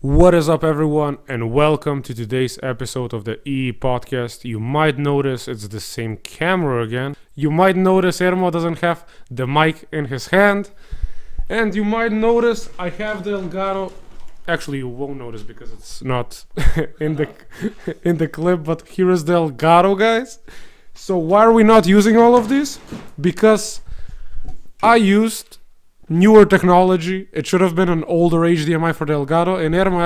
What is up, everyone, and welcome to today's episode of the EE podcast. You might notice it's the same camera again. You might notice Ermo doesn't have the mic in his hand. And you might notice I have the Elgato. Actually, you won't notice because it's not in the clip, but here is the Elgato, guys. So why are we not using all of these? Because I used newer technology. It should have been an older HDMI for the Elgato, and Ermo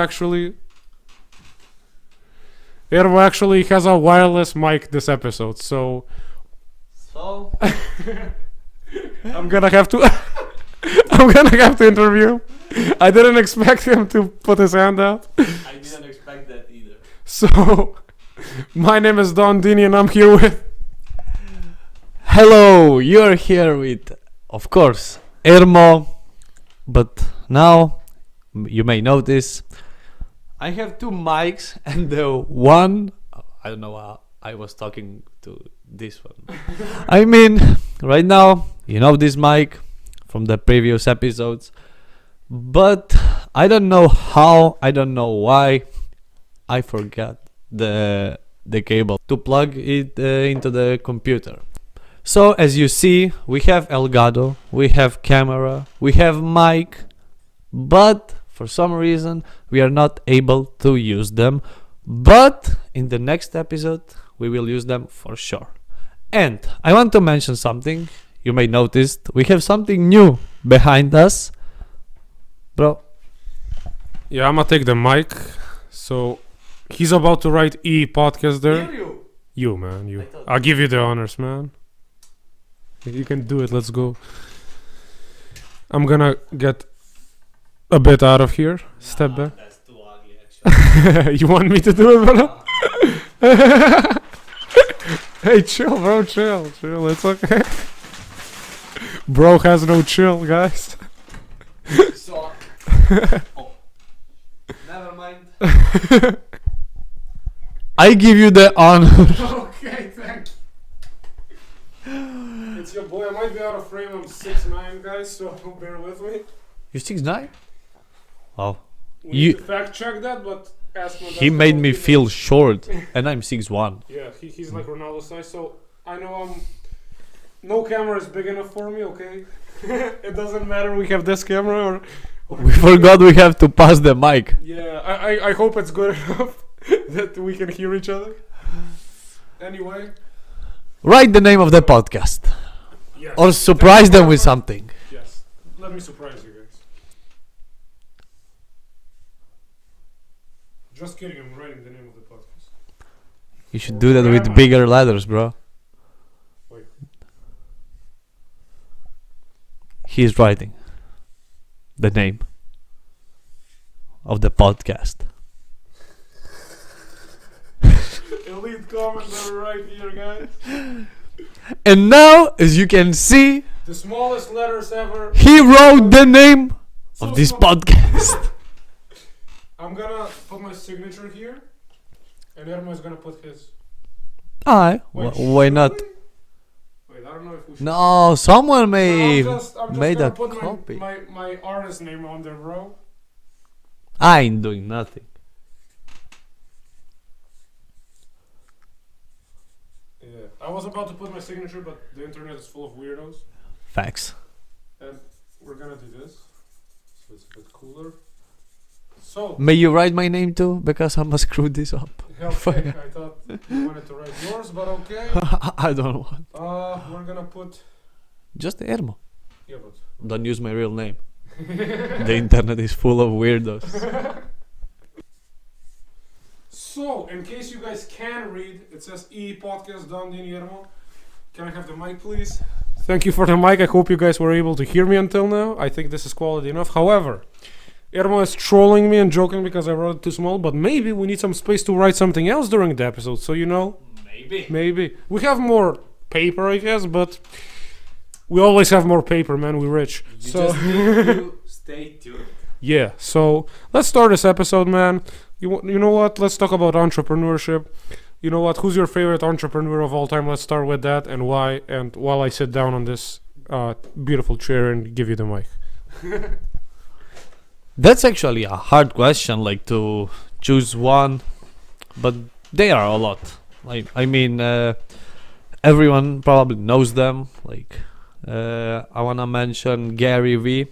actually has a wireless mic this episode. So I'm gonna have to interview him. I didn't expect him to put his hand out. I didn't expect that either. So my name is Don Dini, and I'm here with. Hello, you're here with, of course, Ermo. But now, you may notice, I have two mics, and the one, I don't know how I was talking to this one. I mean, right now, you know this mic from the previous episodes, but I don't know how, I don't know why, I forgot the cable to plug it into the computer. So as you see, we have Elgato, we have camera, we have mic, but for some reason we are not able to use them. But in the next episode we will use them for sure. And I want to mention something. You may notice we have something new behind us. Bro. Yeah, I'm gonna take the mic. So he's about to write E podcast there. You, man, you. I'll give you the honors, man. You can do it. Let's go. I'm gonna get a bit out of here. Step back. That's too ugly, actually. You want me to do it, bro? Hey, chill, bro. Chill. It's okay. Bro has no chill, guys. So, never mind. I give you the honor. Okay, thank you. It's your boy. I might be out of frame. I'm 6'9", guys, so bear with me. You're 6'9"? Wow. We need to fact check that, but ask my He made me feel short, and I'm 6'1". Yeah, he's like Ronaldo size, so I know no camera is big enough for me, okay? It doesn't matter we have this camera or We forgot we have to pass the mic. yeah, I hope it's good enough that we can hear each other. Anyway. Write the name of the podcast. Yes. Or surprise them with something. Yes. Let me surprise you guys. Just kidding, I'm writing the name of the podcast. You should do that with bigger letters, bro. Wait. He's writing the name of the podcast. Elite comments are right here, guys. And now, as you can see, The smallest letters ever. he wrote the name So of this small. podcast. I'm gonna put my signature here, and Ermo is gonna put his. Aye, Wait, why should not? we? Wait, I don't know if we should. No, someone may I'm just made gonna a put copy. my artist name on there, bro. I ain't doing nothing. Yeah, I was about to put my signature, but the internet is full of weirdos, Facts. and we're gonna do this, so it's a bit cooler. So, May you write my name too, because I must screw this up. okay, I thought you wanted to write yours, but okay. I don't want. We're gonna put. Just Ermo. Yeah, but. Don't use my real name. The internet is full of weirdos. So, in case you guys can read, it says E podcast Don Dini and Ermo. Can I have the mic, please? Thank you for the mic. I hope you guys were able to hear me until now. I think this is quality enough. However, Ermo is trolling me and joking because I wrote it too small, but maybe we need some space to write something else during the episode. So, you know, maybe. We have more paper, I guess, but we always have more paper, man. We're rich. You So just need to stay tuned. yeah, so let's start this episode, man. You know what? Let's talk about entrepreneurship. You know what? Who's your favorite entrepreneur of all time? Let's start with that and why. And while I sit down on this beautiful chair and give you the mic. That's actually a hard question, like to choose one, but they are a lot. I mean, everyone probably knows them. Like, I wanna mention Gary V.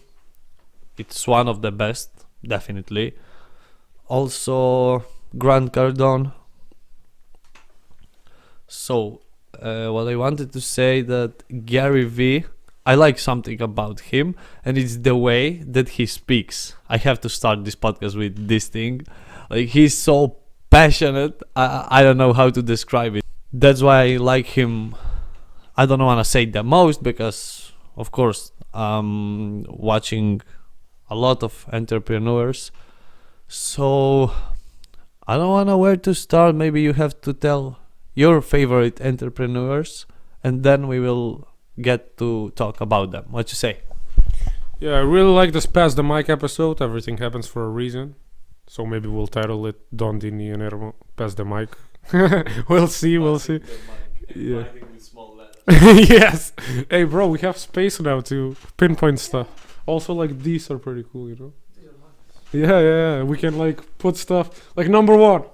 It's one of the best, definitely. Also, Grant Cardone. So, what I wanted to say that Gary V. I like something about him, and it's the way that he speaks. I have to start this podcast with this thing. Like, he's so passionate. I don't know how to describe it. That's why I like him. I don't want to say the most because, of course, I'm watching a lot of entrepreneurs. So I don't know where to start. Maybe you have to tell your favorite entrepreneurs, and then we will get to talk about them. What you say? Yeah, I really like this Pass the Mic episode. Everything happens for a reason. So maybe we'll title it Don Dini and Ermo Pass the Mic. We'll see. Yeah. Yes. Hey, bro, we have space now to pinpoint stuff. Also, like, these are pretty cool, you know? Yeah. We can, like, put stuff. Like, number one.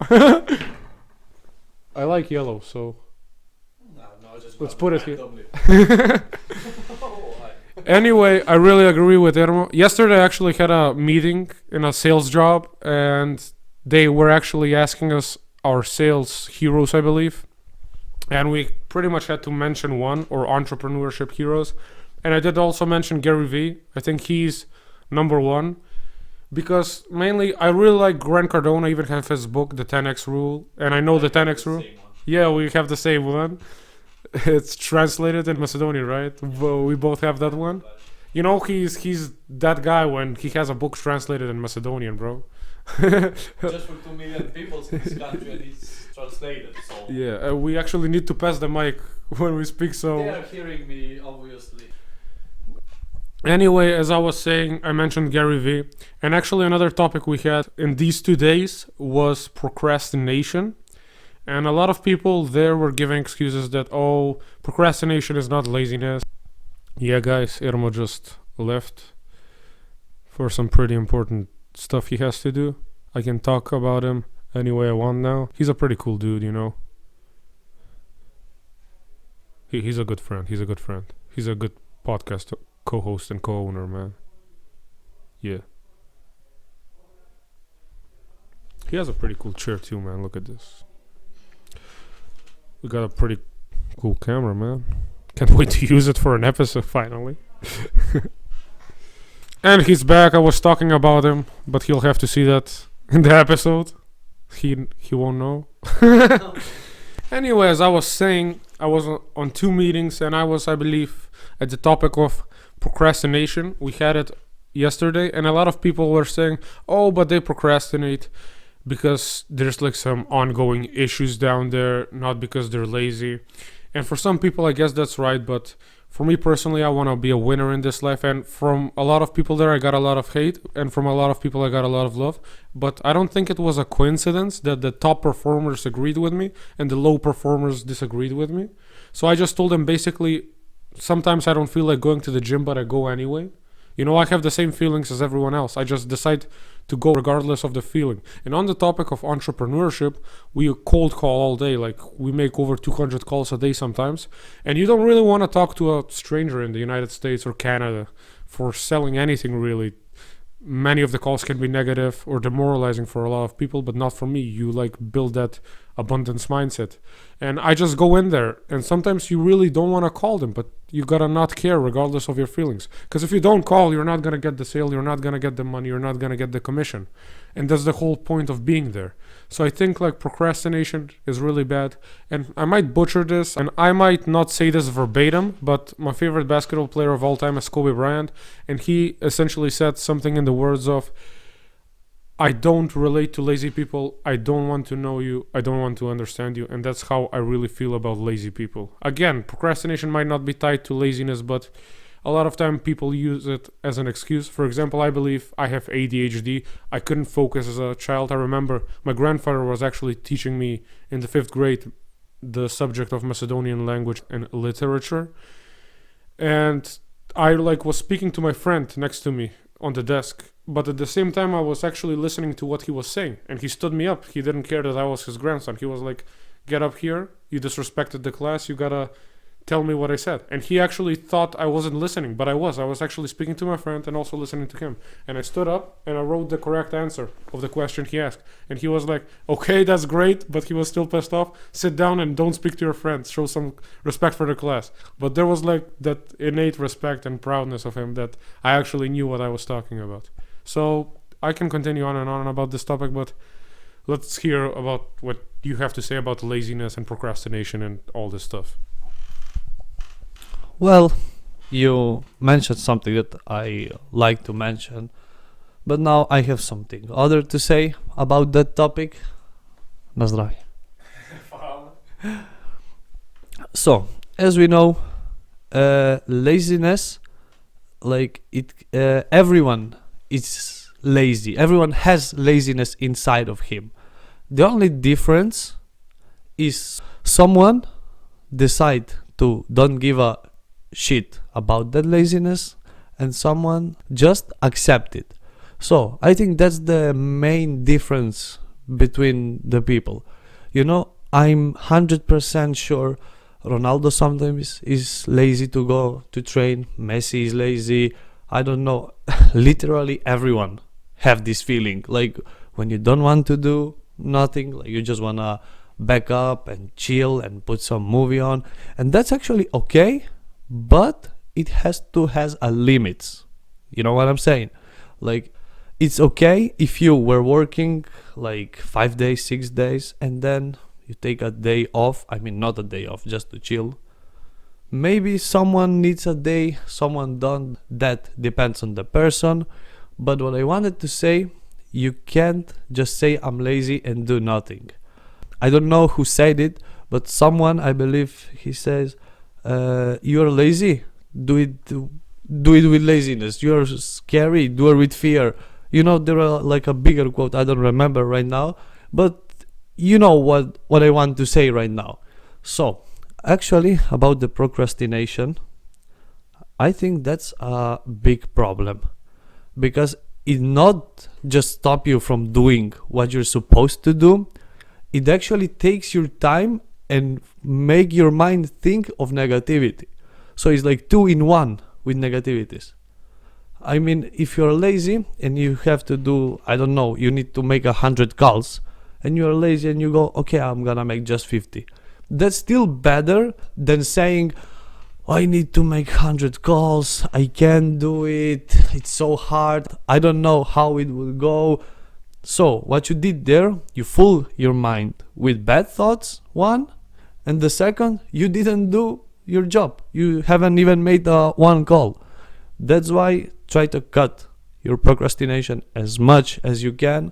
I like yellow, so let's put it here. Anyway, I really agree with Ermo. Yesterday, I actually had a meeting in a sales job, and they were actually asking us our sales heroes, I believe. And we pretty much had to mention one, or entrepreneurship heroes. And I did also mention Gary Vee. I think he's number one. Because mainly, I really like Grant Cardone. I even have his book, The 10X Rule. And I know the 10X Rule. Yeah, we have the same one. It's translated in Macedonian, right? We both have that one. You know, he's that guy when he has a book translated in Macedonian, bro. Just for 2 million people in this country, and it's translated. So yeah, we actually need to pass the mic when we speak. So they are hearing me, obviously. Anyway, as I was saying, I mentioned Gary Vee, and actually another topic we had in these 2 days was procrastination. And a lot of people there were giving excuses that, oh, procrastination is not laziness. Yeah, guys, Ermo just left for some pretty important stuff he has to do. I can talk about him any way I want now. He's a pretty cool dude, you know. He's a good friend. He's a good podcast co-host and co-owner, man. Yeah. He has a pretty cool chair too, man. Look at this. We got a pretty cool camera, man. Can't wait to use it for an episode finally. And he's back. I was talking about him, but he'll have to see that in the episode. He won't know. Anyway, as I was saying, I was on 2 meetings, and I was, I believe, at the topic of procrastination. We had it yesterday, and a lot of people were saying, oh, but they procrastinate because there's like some ongoing issues down there, not because they're lazy. And for some people, I guess that's right, but for me personally, I want to be a winner in this life. And from a lot of people there, I got a lot of hate, and from a lot of people, I got a lot of love. But I don't think it was a coincidence that the top performers agreed with me and the low performers disagreed with me. So I just told them basically, sometimes I don't feel like going to the gym, but I go anyway. You know, I have the same feelings as everyone else. I just decide to go regardless of the feeling. And on the topic of entrepreneurship, we cold call all day. Like, we make over 200 calls a day sometimes. And you don't really want to talk to a stranger in the United States or Canada for selling anything, really. Many of the calls can be negative or demoralizing for a lot of people, but not for me. You like build that abundance mindset. And I just go in there, and sometimes you really don't want to call them, but you gotta not care regardless of your feelings. Because if you don't call, you're not gonna get the sale, you're not gonna get the money, you're not gonna get the commission. And that's the whole point of being there. So I think like procrastination is really bad. And I might butcher this, and I might not say this verbatim, but my favorite basketball player of all time is Kobe Bryant. And he essentially said something in the words of, I don't relate to lazy people. I don't want to know you. I don't want to understand you. And that's how I really feel about lazy people. Again, procrastination might not be tied to laziness, but a lot of time people use it as an excuse. For example, I believe I have ADHD. I couldn't focus as a child. I remember my grandfather was actually teaching me in the 5th grade the subject of Macedonian language and literature. And I was speaking to my friend next to me on the desk, but at the same time I was actually listening to what he was saying, and he stood me up. He didn't care that I was his grandson. He was like, get up here, you disrespected the class, you gotta tell me what I said. And he actually thought I wasn't listening, but I was actually speaking to my friend and also listening to him. And I stood up and I wrote the correct answer of the question he asked, and he was like, okay, that's great, but he was still pissed off. Sit down and don't speak to your friends, show some respect for the class. But there was like that innate respect and proudness of him that I actually knew what I was talking about. So I can continue on and on about this topic, but let's hear about what you have to say about laziness and procrastination and all this stuff. Well, you mentioned something that I like to mention, but now I have something other to say about that topic. Na zdravie. So, as we know, laziness, like everyone is lazy. Everyone has laziness inside of him. The only difference is someone decide to don't give a shit about that laziness, and someone just accept it. So I think that's the main difference between the people. I'm 100% sure Ronaldo sometimes is lazy to go to train, Messi is lazy, I don't know. Literally everyone have this feeling, like when you don't want to do nothing, like you just wanna back up and chill and put some movie on, and that's actually okay, but it has a limits. You know what I'm saying? Like, it's okay if you were working like 5 days, 6 days, and then you take a day off. I mean, not a day off, just to chill. Maybe someone needs a day, someone don't. That depends on the person. But what I wanted to say, you can't just say I'm lazy and do nothing. I don't know who said it, but someone, I believe he says, you're lazy, do it with laziness. You're scary, do it with fear. There are like a bigger quote, I don't remember right now, but you know what I want to say right now. So actually, about the procrastination, I think that's a big problem, because it not just stop you from doing what you're supposed to do, it actually takes your time and make your mind think of negativity. So it's like 2 in 1 with negativities. I mean, if you're lazy and you have to do, I don't know, you need to make 100 calls, and you're lazy and you go, okay, I'm gonna make just 50. That's still better than saying, I need to make 100 calls, I can't do it, it's so hard, I don't know how it will go. So what you did there, you fool your mind with bad thoughts, one, and the second, you didn't do your job. You haven't even made one call. That's why try to cut your procrastination as much as you can.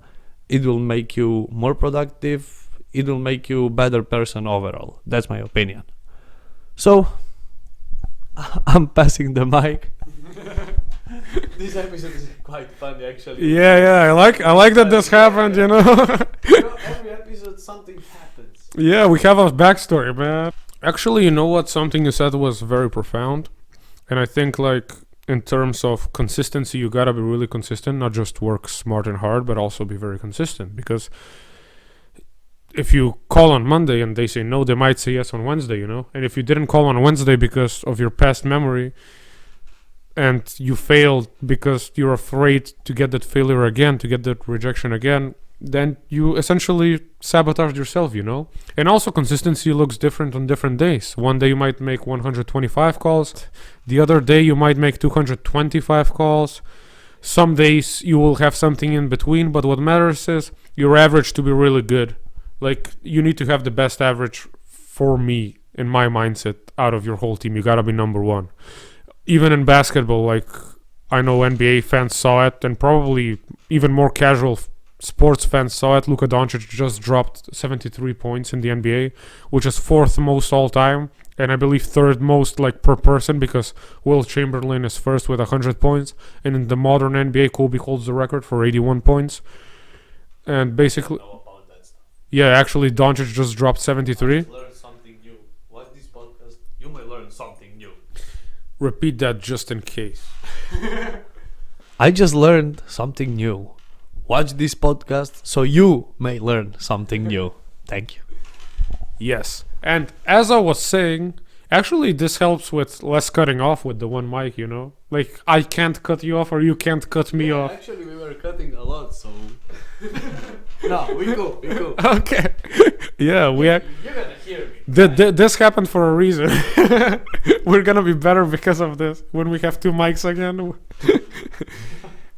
It will make you more productive. It will make you a better person overall. That's my opinion. So, I'm passing the mic. This episode is quite funny, actually. Yeah, I like that this happened, Every episode something happens. Yeah, we have a backstory, man. Actually, you know what? Something you said was very profound. And I think, like, in terms of consistency, you gotta be really consistent, not just work smart and hard, but also be very consistent. Because if you call on Monday and they say no, they might say yes on Wednesday, And if you didn't call on Wednesday because of your past memory, and you failed because you're afraid to get that failure again, to get that rejection again, then you essentially sabotage yourself, And also consistency looks different on different days. One day you might make 125 calls. The other day you might make 225 calls. Some days you will have something in between, but what matters is your average to be really good. Like, you need to have the best average for me, in my mindset, out of your whole team. You gotta be number one. Even in basketball, like, I know NBA fans saw it, and probably even more casual sports fans saw it. Luka Doncic just dropped 73 points in the NBA, which is 4th most all time, and I believe 3rd most, like, per person, because Will Chamberlain is 1st with 100 points, and in the modern NBA, Kobe holds the record for 81 points. And basically, yeah, actually, Doncic just dropped 73. Learn something new. Watch this podcast. You may learn something new. Repeat that just in case. I just learned something new. Watch this podcast so you may learn something new. Thank you. Yes. And as I was saying, actually, this helps with less cutting off with the one mic, you know? Like, I can't cut you off or you can't cut me off. Actually, we were cutting a lot, so. No, we go. Okay. Yeah, You're gonna hear me. this happened for a reason. We're gonna be better because of this when we have two mics again.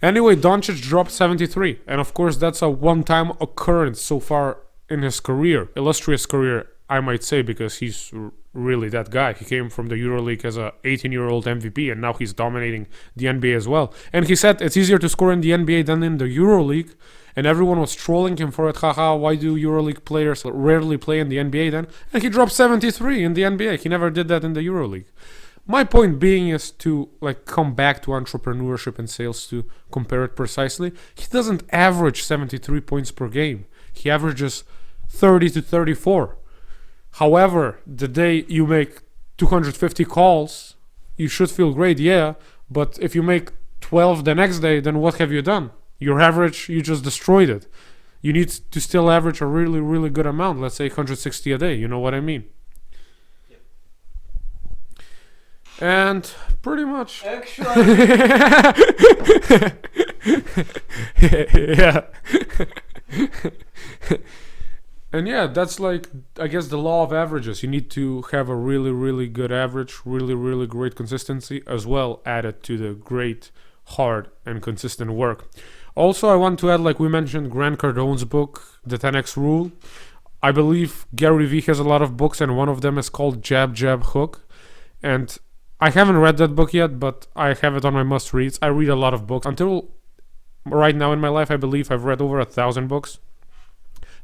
Anyway, Doncic dropped 73, and of course that's a one-time occurrence so far in his career, illustrious career, I might say, because he's really that guy. He came from the EuroLeague as a 18-year-old MVP, and now he's dominating the NBA as well. And he said it's easier to score in the NBA than in the EuroLeague, and everyone was trolling him for it. Haha, why do EuroLeague players rarely play in the NBA then? And he dropped 73 in the NBA. He never did that in the EuroLeague. My point being is to like come back to entrepreneurship and sales to compare it precisely. He doesn't average 73 points per game. He averages 30 to 34. However, the day you make 250 calls, you should feel great, yeah. But if you make 12 the next day, then what have you done? Your average, you just destroyed it. You need to still average a really, really good amount. Let's say 160 a day. You know what I mean? And pretty much. Actually. Yeah. And yeah, that's like, I guess, the law of averages. You need to have a really, really good average, really, really great consistency, as well added to the great, hard, and consistent work. Also, I want to add, like we mentioned, Grant Cardone's book, The 10X Rule. I believe Gary Vee has a lot of books, and one of them is called Jab, Jab, Hook. And I haven't read that book yet, but I have it on my must-reads. I read a lot of books. Until right now in my life, I believe I've read over 1,000 books.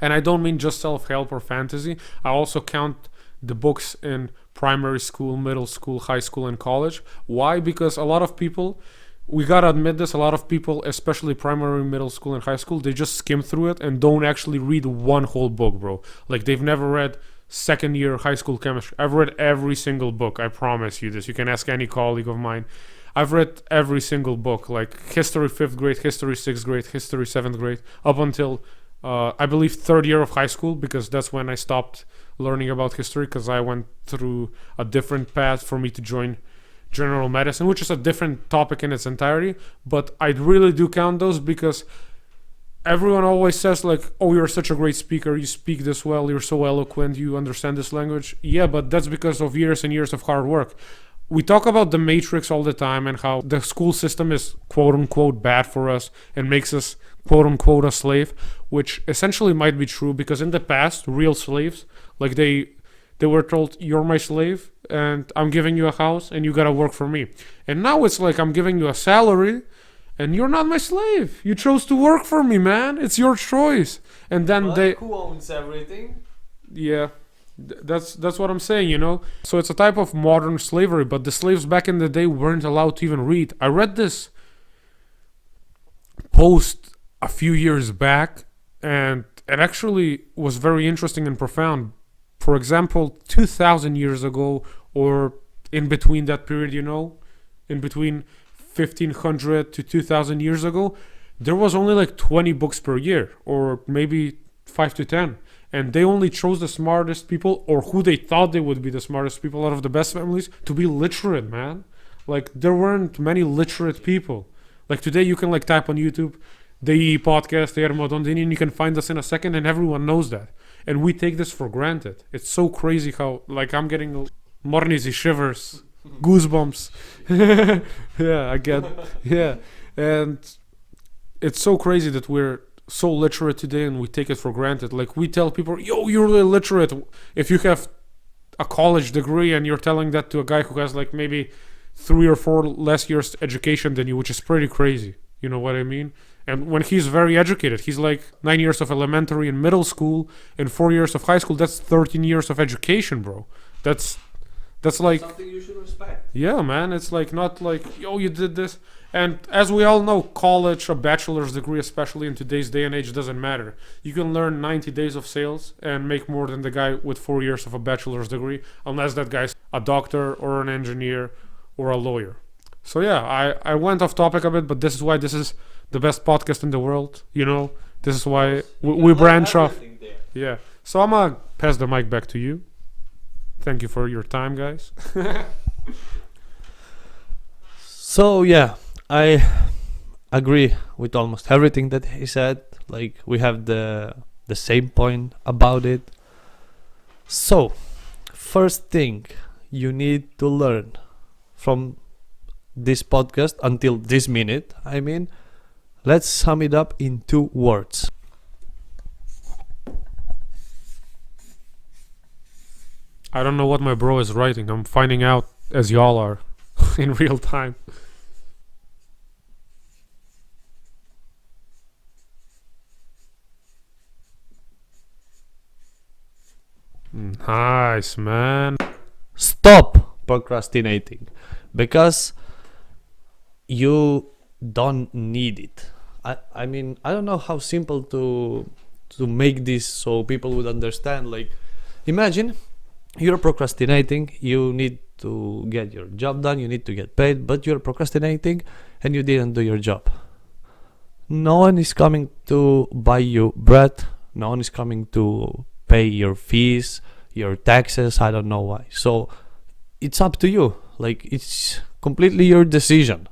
And I don't mean just self-help or fantasy. I also count the books in primary school, middle school, high school, and college. Why? Because a lot of people, we gotta admit this, a lot of people, especially primary, middle school, and high school, they just skim through it and don't actually read one whole book, bro. Like, they've never read second year high school chemistry. I've read every single book. I promise you this. You can ask any colleague of mine. I've read every single book, like history 5th grade, history 6th grade, history 7th grade, up until I believe third year of high school, because that's when I stopped learning about history, because I went through a different path for me to join general medicine, which is a different topic in its entirety. But I really do count those, because everyone always says like, oh, you're such a great speaker, you speak this well, you're so eloquent, you understand this language. Yeah, but that's because of years and years of hard work. We talk about the matrix all the time and how the school system is quote unquote bad for us and makes us quote unquote a slave, which essentially might be true, because in the past, real slaves, like they were told, you're my slave and I'm giving you a house and you gotta work for me. And now it's like, I'm giving you a salary and you're not my slave. You chose to work for me, man. It's your choice. And then Who owns everything? Yeah. That's what I'm saying, you know. So it's a type of modern slavery, but the slaves back in the day weren't allowed to even read. I read this post a few years back, and it actually was very interesting and profound. For example, 2,000 years ago, or in between that period, you know, in between 1,500 to 2,000 years ago, there was only like 20 books per year, or maybe 5 to 10. And they only chose the smartest people, or who they thought they would be the smartest people out of the best families, to be literate, man. Like, there weren't many literate people. Like, today you can like type on YouTube, the podcast, the Ermo, Don Dini, and you can find us in a second, and everyone knows that. And we take this for granted. It's so crazy how, like, I'm getting mornizy shivers, goosebumps. Yeah, I get, yeah. And it's so crazy that we're so literate today and we take it for granted. Like, we tell people, yo, you're really literate. If you have a college degree and you're telling that to a guy who has like maybe 3 or 4 less years education than you, which is pretty crazy. You know what I mean? And when he's very educated, he's like 9 years of elementary and middle school and 4 years of high school. That's 13 years of education, bro. That's like something you should respect. Yeah, man. It's like not like, yo, you did this. And as we all know, college, a bachelor's degree, especially in today's day and age, doesn't matter. You can learn 90 days of sales and make more than the guy with 4 years of a bachelor's degree, unless that guy's a doctor or an engineer or a lawyer. So yeah, I went off topic a bit, but this is why this is the best podcast in the world. This is why we branch off. Yeah. So I'm gonna pass the mic back to you. Thank you for your time, guys. So yeah, I agree with almost everything that he said. Like we have the same point about it. So, first thing you need to learn from this podcast until this minute, I mean, let's sum it up in 2 words. I don't know what my bro is writing. I'm finding out as y'all are in real time. Nice, man. Stop procrastinating because you don't need it. I mean, I don't know how simple to make this so people would understand. Like, imagine you're procrastinating, you need to get your job done, you need to get paid, but you're procrastinating and you didn't do your job. No one is coming to buy you bread, no one is coming to pay your fees, your taxes, I don't know why. So it's up to you. Like, it's completely your decision.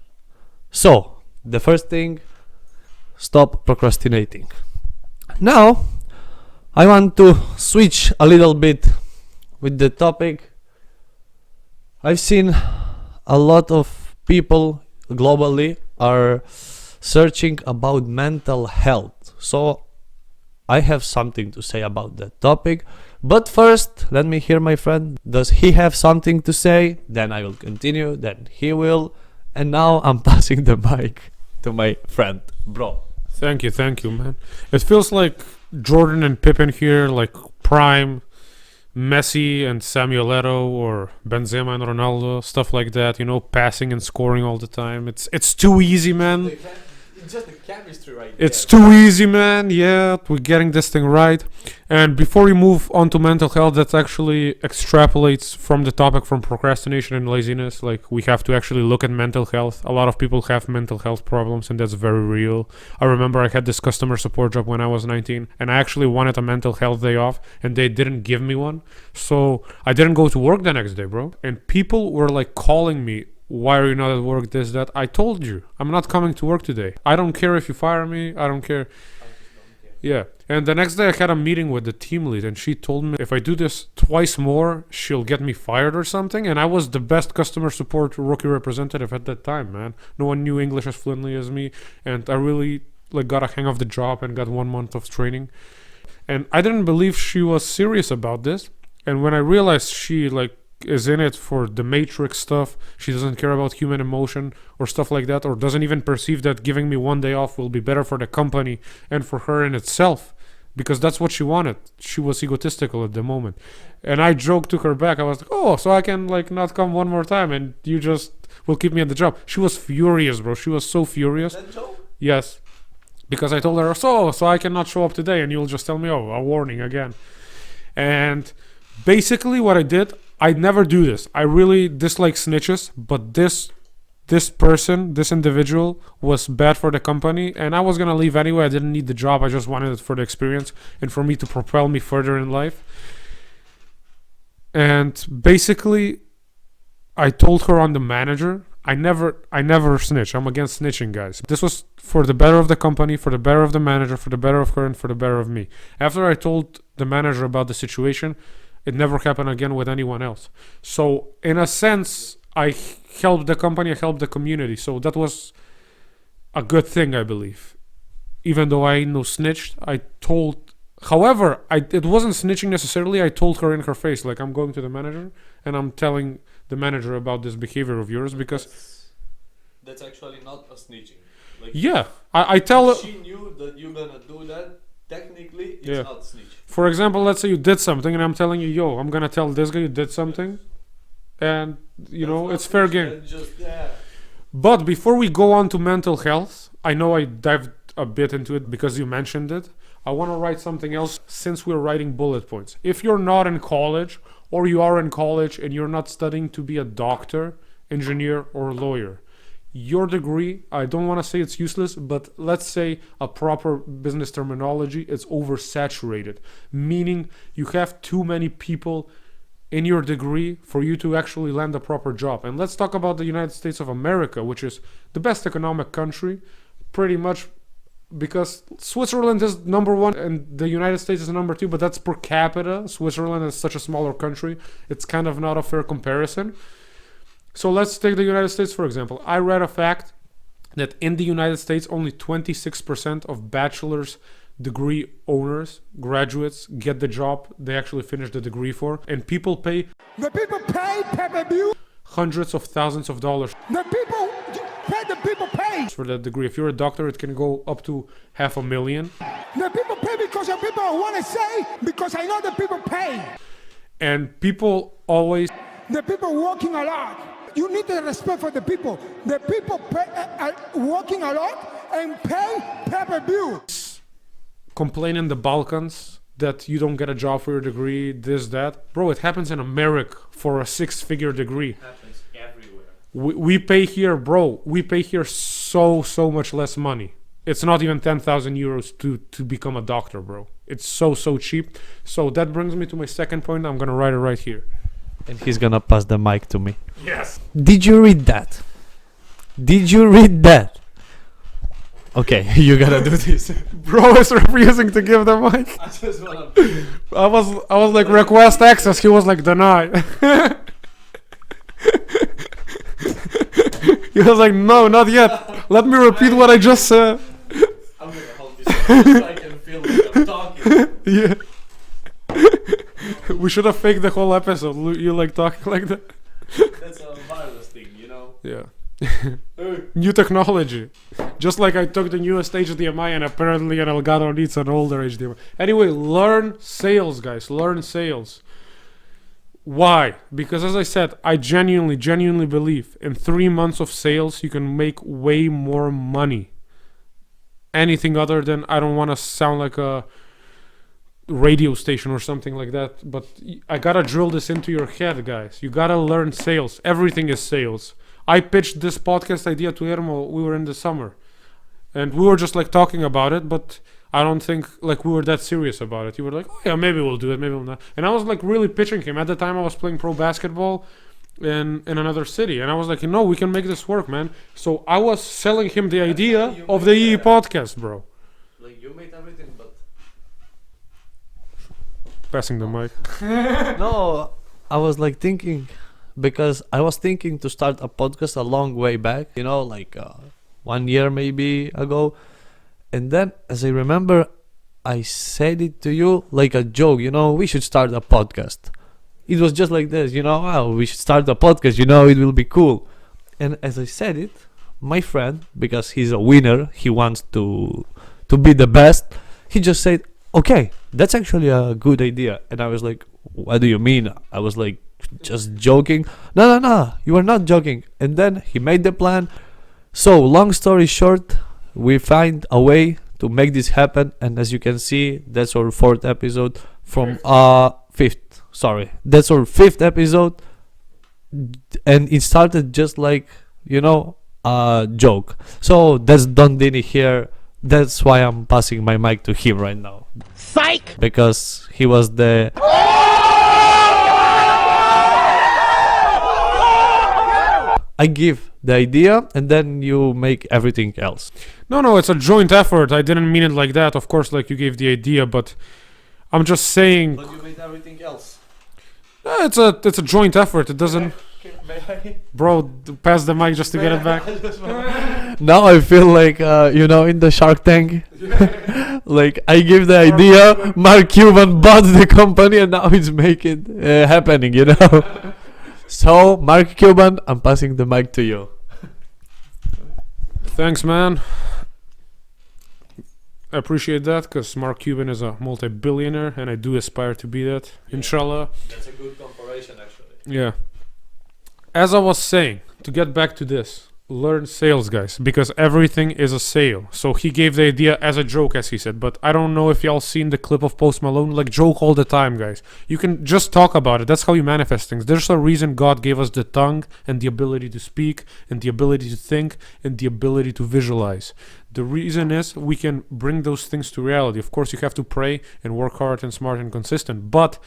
So the first thing, stop procrastinating. Now I want to switch a little bit with the topic. I've seen a lot of people globally are searching about mental health. So I have something to say about that topic. But first, let me hear my friend. Does he have something to say? Then I will continue. Then he will. And now I'm passing the mic to my friend, bro. Thank you, man. It feels like Jordan and Pippen here, like prime Messi and Samuel Eto'o or Benzema and Ronaldo, stuff like that. Passing and scoring all the time. It's too easy, man. It's just the chemistry right It's too easy, man. Yeah, we're getting this thing right. And before we move on to mental health, that actually extrapolates from the topic from procrastination and laziness. Like, we have to actually look at mental health. A lot of people have mental health problems, and that's very real. I remember I had this customer support job when I was 19, and I actually wanted a mental health day off, and they didn't give me one. So I didn't go to work the next day, bro. And people were like calling me, why are you not at work, this, that. I told you, I'm not coming to work today. I don't care if you fire me. I don't care. Yeah. And the next day I had a meeting with the team lead, and she told me if I do this twice more, she'll get me fired or something. And I was the best customer support rookie representative at that time, man. No one knew English as fluently as me, and I really got a hang of the job and got 1 month of training. And I didn't believe she was serious about this. And when I realized she is in it for the matrix stuff, she doesn't care about human emotion or stuff like that, or doesn't even perceive that giving me 1 day off will be better for the company and for her in itself, because that's what she wanted. She was egotistical at the moment. And I joked to her back. I was like, oh, so I can not come 1 more time and you just will keep me at the job. She was furious, bro. She was so furious. That joke? Yes, because I told her, so I cannot show up today, and you'll just tell me, oh, a warning again. And basically what I did, I never do this. I really dislike snitches, but this person, this individual was bad for the company, and I was gonna leave anyway. I didn't need the job. I just wanted it for the experience and for me to propel me further in life. And basically, I told her on the manager. I never snitch. I'm against snitching, guys. This was for the better of the company, for the better of the manager, for the better of her, and for the better of me. After I told the manager about the situation, it never happened again with anyone else. So in a sense, I helped the company, I helped the community. So that was a good thing, I believe. Even though I no snitched, I told. However, it wasn't snitching necessarily. I told her in her face, like, I'm going to the manager and I'm telling the manager about this behavior of yours, because that's actually not a snitching. Yeah, I tell her. She knew that you're gonna do that. Technically, it's not snitch. For example, let's say you did something and I'm telling you, yo, I'm gonna tell this guy you did something, and it's fair game. But before we go on to mental health, I know I dived a bit into it because you mentioned it. I want to write something else since we're writing bullet points. If you're not in college, or you are in college and you're not studying to be a doctor, engineer, or lawyer, your degree, I don't want to say it's useless, but let's say a proper business terminology, it's oversaturated, meaning you have too many people in your degree for you to actually land a proper job. And let's talk about the United States of America, which is the best economic country, pretty much, because Switzerland is number one and the United States is number two, but that's per capita. Switzerland is such a smaller country, it's kind of not a fair comparison. So let's take the United States, for example. I read a fact that in the United States, only 26% of bachelor's degree owners, graduates, get the job they actually finish the degree for. And people pay... The people pay pay-per-view. Hundreds of thousands of dollars. The people pay. For that degree. If you're a doctor, it can go up to $500,000. The people pay because the people want to say, because I know the people pay. And people always... The people working a lot. You need the respect for the people. The people pay, are working a lot and pay pay-per-view. Complain in the Balkans that you don't get a job for your degree, this, that. Bro, it happens in America for a 6-figure degree. It happens everywhere. We pay here, bro, we pay here so much less money. It's not even 10,000 euros to become a doctor, bro. It's so cheap. So that brings me to my second point. I'm gonna write it right here. And he's gonna pass the mic to me. Yes. Did you read that? Did you read that? Okay, you gotta do this. Bro is refusing to give the mic. I just wanna... I was like, request access. He was like, deny. He was like, no, not yet. Let me repeat what I just said. I'm gonna hold this up so I can feel like I'm talking. Yeah. We should have faked the whole episode. You like talking like that? That's a wireless thing, you know? Yeah. New technology. Just like I took the newest HDMI and apparently an Elgato needs an older HDMI. Anyway, learn sales, guys. Learn sales. Why? Because as I said, I genuinely believe in 3 months of sales, you can make way more money. Anything other than, I don't want to sound like a radio station or something like that, but I gotta drill this into your head, guys. You gotta learn sales. Everything is sales. I pitched this podcast idea to Ermo. We were in the summer and we were just like talking about it, but I don't think like we were that serious about it. You were like, oh yeah, maybe we'll do it, maybe we'll not. And I was like really pitching him. At the time I was playing pro basketball in another city, and I was like, no, we can make this work, man. So I was selling him the idea of the EE podcast, bro. Like you made everything, but Passing the mic. no, I was like thinking, because I was thinking to start a podcast a long way back, you know, like 1 year maybe ago. And then, as I remember, I said it to you like a joke, you know, we should start a podcast. It was just like this, you know, wow, we should start a podcast, you know, it will be cool. And as I said it, my friend, because he's a winner, he wants to be the best, he just said, okay, that's actually a good idea. And I was like, what do you mean? I was like, just joking. No, you are not joking. And then he made the plan. So long story short, we find a way to make this happen. And as you can see, that's our fourth episode from fifth. Sorry, that's our fifth episode. And it started just like, you know, a joke. So that's Don Dini here. That's why I'm passing my mic to him right now. Psych! Because he was the... I give the idea and then you make everything else. No, it's a joint effort. I didn't mean it like that. Of course, like you gave the idea, but I'm just saying... But you made everything else. It's a joint effort. It doesn't... Bro, pass the mic just to get it back. Now I feel like, you know, in the Shark Tank. Like, I give the idea, Mark Cuban bought the company and now it's making happening, you know. So, Mark Cuban, I'm passing the mic to you. Thanks, man. I appreciate that, because Mark Cuban is a multi-billionaire and I do aspire to be that, inshallah. That's a good comparison, actually. Yeah. As I was saying, to get back to this, learn sales, guys, because everything is a sale. So he gave the idea as a joke, as he said, but I don't know if y'all seen the clip of Post Malone. Like, joke all the time, guys. You can just talk about it. That's how you manifest things. There's a reason God gave us the tongue and the ability to speak and the ability to think and the ability to visualize. The reason is we can bring those things to reality. Of course, you have to pray and work hard and smart and consistent, but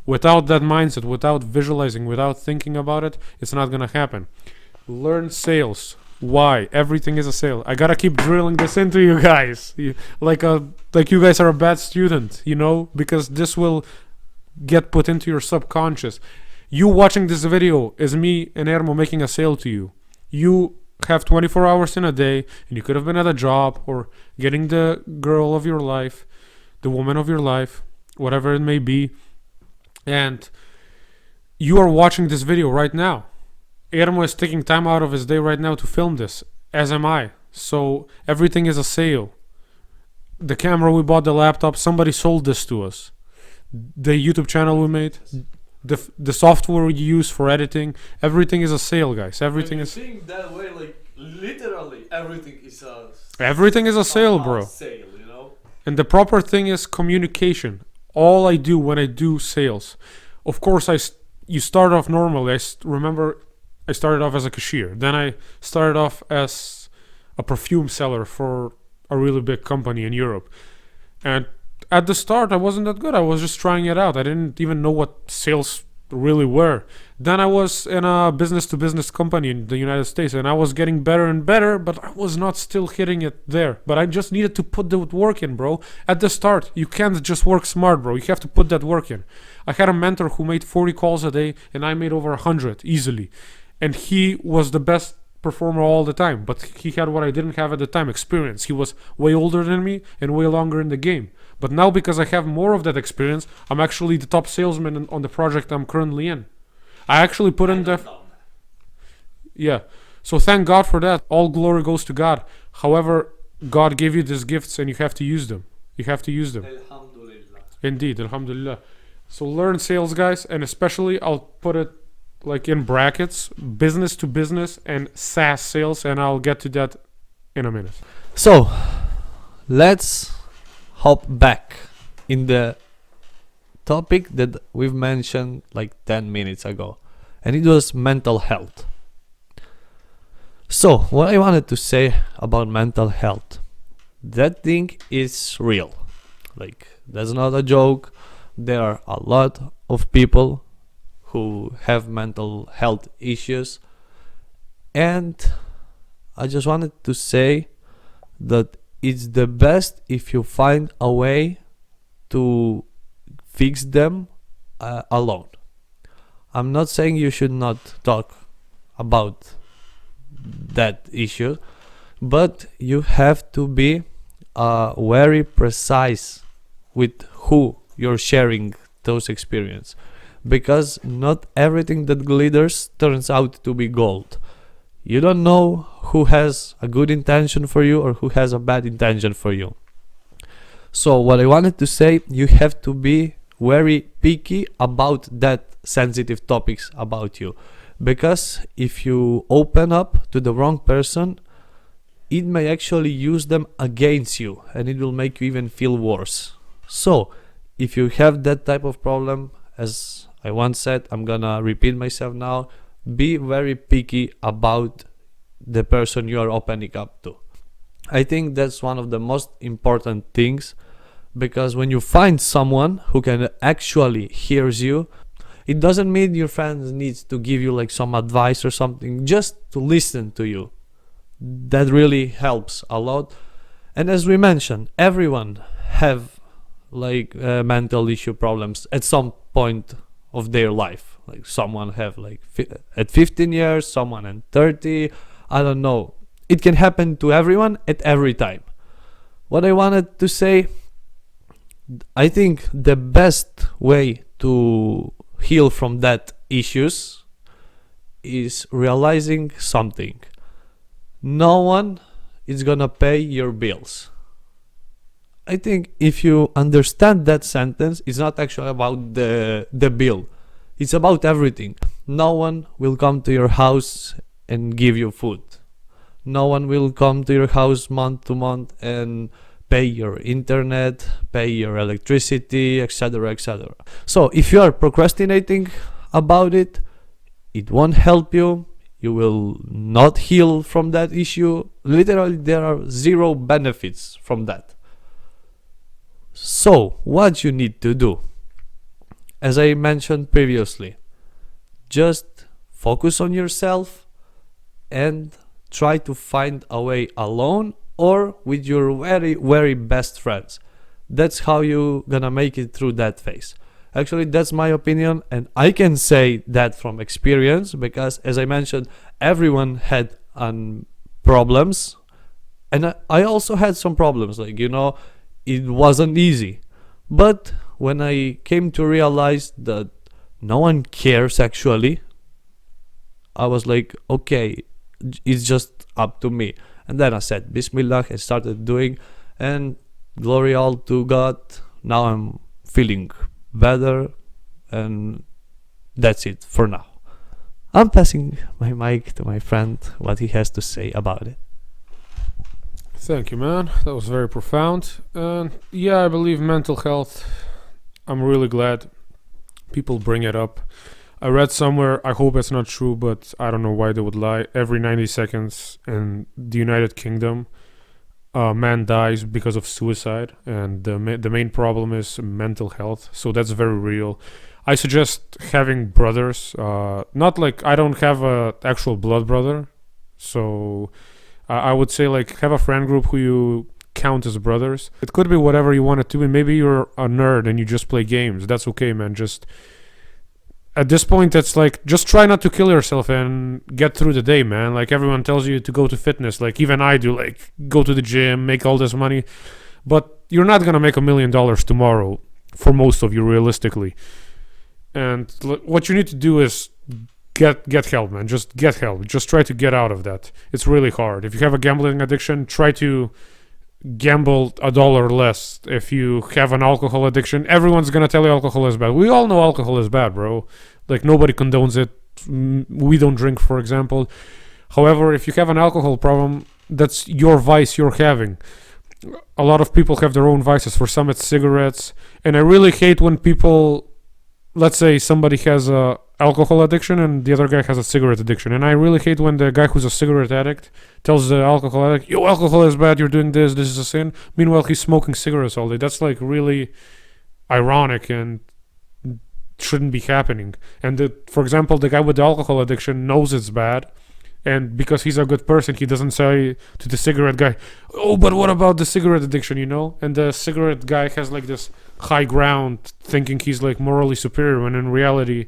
without that mindset, without visualizing, without thinking about it, it's not gonna happen. Learn sales. Why? Everything is a sale. I gotta keep drilling this into you guys. Like you guys are a bad student, because this will get put into your subconscious. You watching this video is me and Ermo making a sale to you. You have 24 hours in a day, and you could have been at a job or getting the girl of your life, the woman of your life, whatever it may be, and you are watching this video right now. Ermo is taking time out of his day right now to film this, as am I. So everything is a sale. The camera we bought, the laptop, somebody sold this to us. The YouTube channel we made, the software we use for editing, everything is a sale, guys. Everything is. Think that way, like literally, everything is a. Everything is a sale, bro. Sale, And the proper thing is communication. All I do when I do sales, of course, you start off normally. Remember, I started off as a cashier. Then I started off as a perfume seller for a really big company in Europe. And at the start, I wasn't that good. I was just trying it out. I didn't even know what sales really were. Then I was in a business-to-business company in the United States, and I was getting better and better, but I was not still hitting it there. But I just needed to put the work in, bro. At the start, you can't just work smart, bro. You have to put that work in. I had a mentor who made 40 calls a day, and I made over 100 easily. And he was the best performer all the time, but he had what I didn't have at the time, experience. He was way older than me and way longer in the game. But now, because I have more of that experience, I'm actually the top salesman on the project I'm currently in. I actually put in the... Yeah. So thank God for that. All glory goes to God. However, God gave you these gifts and you have to use them. You have to use them. Alhamdulillah. Indeed, alhamdulillah. So learn sales, guys, and especially I'll put it like in brackets, business to business and SaaS sales, and I'll get to that in a minute. So, let's hop back in the topic that we've mentioned like 10 minutes ago, and it was mental health. So, what I wanted to say about mental health, that thing is real. Like, that's not a joke. There are a lot of people who have mental health issues, and I just wanted to say that it's the best if you find a way to fix them alone. I'm not saying you should not talk about that issue, but you have to be very precise with who you're sharing those experiences, because not everything that glitters turns out to be gold. You don't know who has a good intention for you or who has a bad intention for you. So what I wanted to say, you have to be very picky about that sensitive topics about you, because if you open up to the wrong person, it may actually use them against you and it will make you even feel worse. So if you have that type of problem, as I once said, I'm gonna repeat myself now, be very picky about the person you are opening up to. I think that's one of the most important things, because when you find someone who can actually hears you, it doesn't mean your friend needs to give you like some advice or something, just to listen to you. That really helps a lot. And as we mentioned, everyone have like mental issue problems at some point of their life. Like someone have like at 15 years, someone at 30, I don't know. It can happen to everyone at every time. What I wanted to say, I think the best way to heal from that issues is realizing something. No one is gonna pay your bills. I think if you understand that sentence, it's not actually about the bill. It's about everything. No one will come to your house and give you food. No one will come to your house month to month and pay your internet, pay your electricity, etc., etc. So if you are procrastinating about it, it won't help you. You will not heal from that issue. Literally, there are zero benefits from that. So, what you need to do, as I mentioned previously, just focus on yourself and try to find a way alone or with your very, very best friends. That's how you gonna make it through that phase. Actually, that's my opinion, and I can say that from experience because, as I mentioned, everyone had problems, and I also had some problems. Like, it wasn't easy. But when I came to realize that no one cares actually, I was like, okay, it's just up to me. And then I said, Bismillah, I started doing, and glory all to God. Now I'm feeling better, and that's it for now. I'm passing my mic to my friend, what he has to say about it. Thank you, man. That was very profound. And yeah, I believe mental health. I'm really glad people bring it up. I read somewhere, I hope it's not true, but I don't know why they would lie. Every 90 seconds in the United Kingdom, a man dies because of suicide, and the main problem is mental health. So that's very real. I suggest having brothers. Not like I don't have a actual blood brother, so I would say like have a friend group who you count as brothers. It could be whatever you want it to be. Maybe you're a nerd and you just play games. That's okay, man. Just at this point, it's like just try not to kill yourself and get through the day, man. Like everyone tells you to go to fitness, like even I do, like go to the gym, make all this money, but you're not gonna make $1 million tomorrow for most of you, realistically. And what you need to do is get help, man. Just get help. Just try to get out of that. It's really hard. If you have a gambling addiction, try to gamble $1 less. If you have an alcohol addiction, everyone's gonna tell you alcohol is bad. We all know alcohol is bad, bro. Like nobody condones it. We don't drink, for example. However, if you have an alcohol problem, that's your vice you're having. A lot of people have their own vices. For some, it's cigarettes. And I really hate when people, let's say somebody has a alcohol addiction and the other guy has a cigarette addiction, and I really hate when the guy who's a cigarette addict tells the alcohol addict, yo, alcohol is bad, you're doing this is a sin. Meanwhile, he's smoking cigarettes all day. That's like really ironic and shouldn't be happening. And for example, the guy with the alcohol addiction knows it's bad, and because he's a good person, he doesn't say to the cigarette guy, oh, but what about the cigarette addiction, and the cigarette guy has like this high ground thinking he's like morally superior, when in reality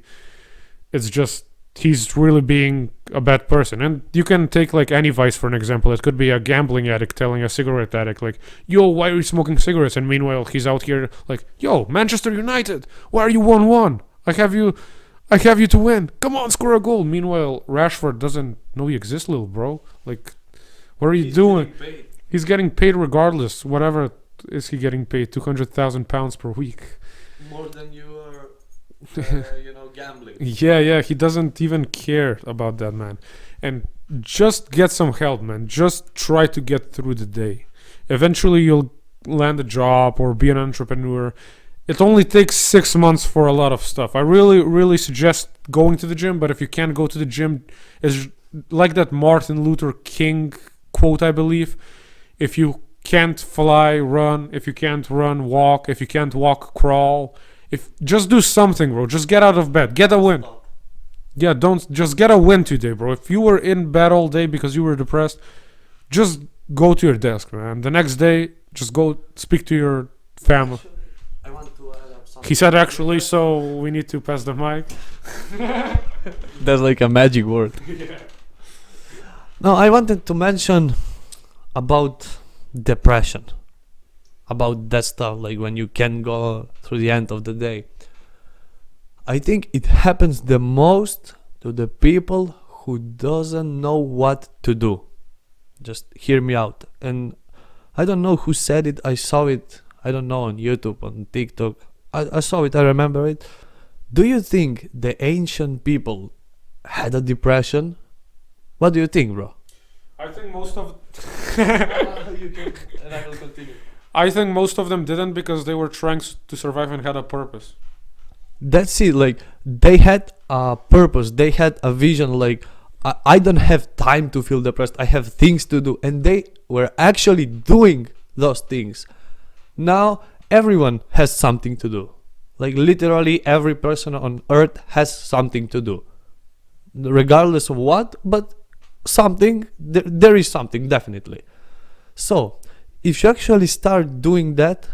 it's just he's really being a bad person. And you can take like any vice for an example. It could be a gambling addict telling a cigarette addict like, yo, why are you smoking cigarettes? And meanwhile he's out here like, yo, Manchester United, why are you 1-1? I have you to win. Come on, score a goal. Meanwhile, Rashford doesn't know you exist, little bro. Like, what are you doing? He's getting paid regardless. Whatever is he getting paid? £200,000 per week. More than you are, gambling. Yeah, he doesn't even care about that, man. And just get some help, man. Just try to get through the day. Eventually, you'll land a job or be an entrepreneur. It only takes 6 months for a lot of stuff. I really, really suggest going to the gym, but if you can't go to the gym, it's like that Martin Luther King quote, I believe. If you can't fly, run. If you can't run, walk. If you can't walk, crawl. Just do something, bro. Just get out of bed. Get a win. Yeah, just get a win today, bro. If you were in bed all day because you were depressed, just go to your desk, man. The next day, just go speak to your family. I want to add up something. He said actually, so we need to pass the mic. That's like a magic word. Yeah. No, I wanted to mention about depression. About that stuff, like when you can go through the end of the day. I think it happens the most to the people who doesn't know what to do. Just hear me out. And I don't know who said it. I saw it, I don't know, on YouTube, on TikTok. I saw it, I remember it. Do you think the ancient people had a depression? What do you think, bro? I think most of You can, and I will continue. I think most of them didn't because they were trying to survive and had a purpose. That's it. Like they had a purpose. They had a vision. Like I don't have time to feel depressed. I have things to do, and they were actually doing those things. Now everyone has something to do. Like literally every person on earth has something to do, regardless of what. But something there is something definitely. So if you actually start doing that,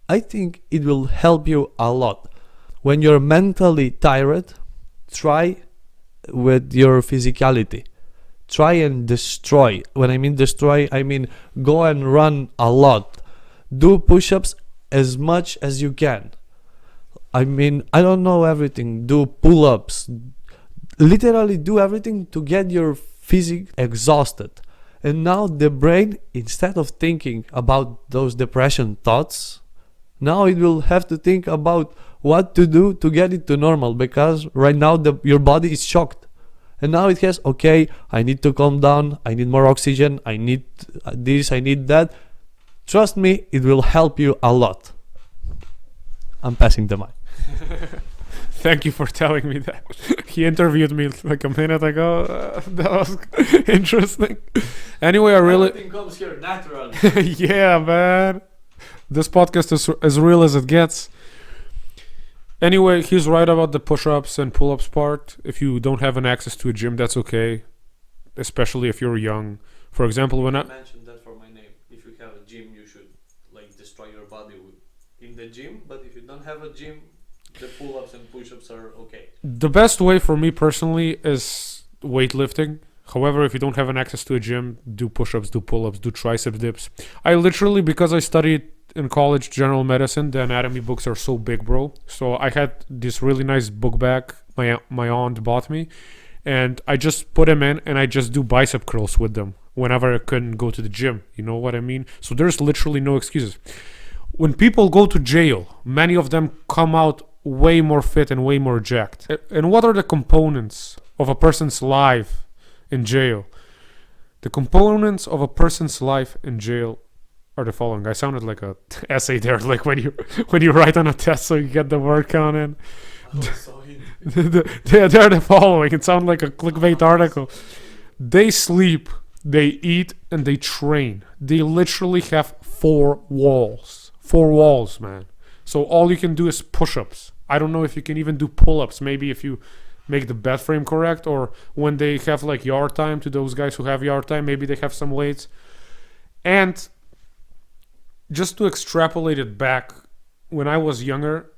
I think it will help you a lot. When you're mentally tired, try with your physicality. Try and destroy. When I mean destroy, I mean go and run a lot. Do push-ups as much as you can. I mean, I don't know everything. Do pull-ups. Literally do everything to get your physique exhausted. And now the brain, instead of thinking about those depression thoughts, now it will have to think about what to do to get it to normal, because right now your body is shocked. And now it has, okay, I need to calm down, I need more oxygen, I need this, I need that. Trust me, it will help you a lot. I'm passing the mic. Thank you for telling me that. He interviewed me like a minute ago. That was interesting. Anyway, I really... Everything comes here naturally. Yeah, man. This podcast is as real as it gets. Anyway, he's right about the push-ups and pull-ups part. If you don't have an access to a gym, that's okay. Especially if you're young. For example, when I mentioned that for my name. If you have a gym, you should like destroy your body in the gym. But if you don't have a gym, the pull-ups and push-ups are okay. The best way for me personally is weightlifting. However, if you don't have an access to a gym, do push-ups, do pull-ups, do tricep dips. I literally, because I studied in college general medicine, the anatomy books are so big, bro. So I had this really nice book bag my aunt bought me, and I just put them in and I just do bicep curls with them whenever I couldn't go to the gym. You know what I mean? So there's literally no excuses. When people go to jail, many of them come out way more fit and way more jacked. And what are the components of a person's life in jail? The components of a person's life in jail are the following. I sounded like a essay there, like when you write on a test so you get the word count in. They're the following. It sounded like a clickbait article. They sleep, they eat, and they train. They literally have 4 walls. 4 walls, man. So all you can do is push-ups. I don't know if you can even do pull-ups. Maybe if you make the bed frame correct, or when they have like yard time, to those guys who have yard time, maybe they have some weights. And just to extrapolate it back, when I was younger,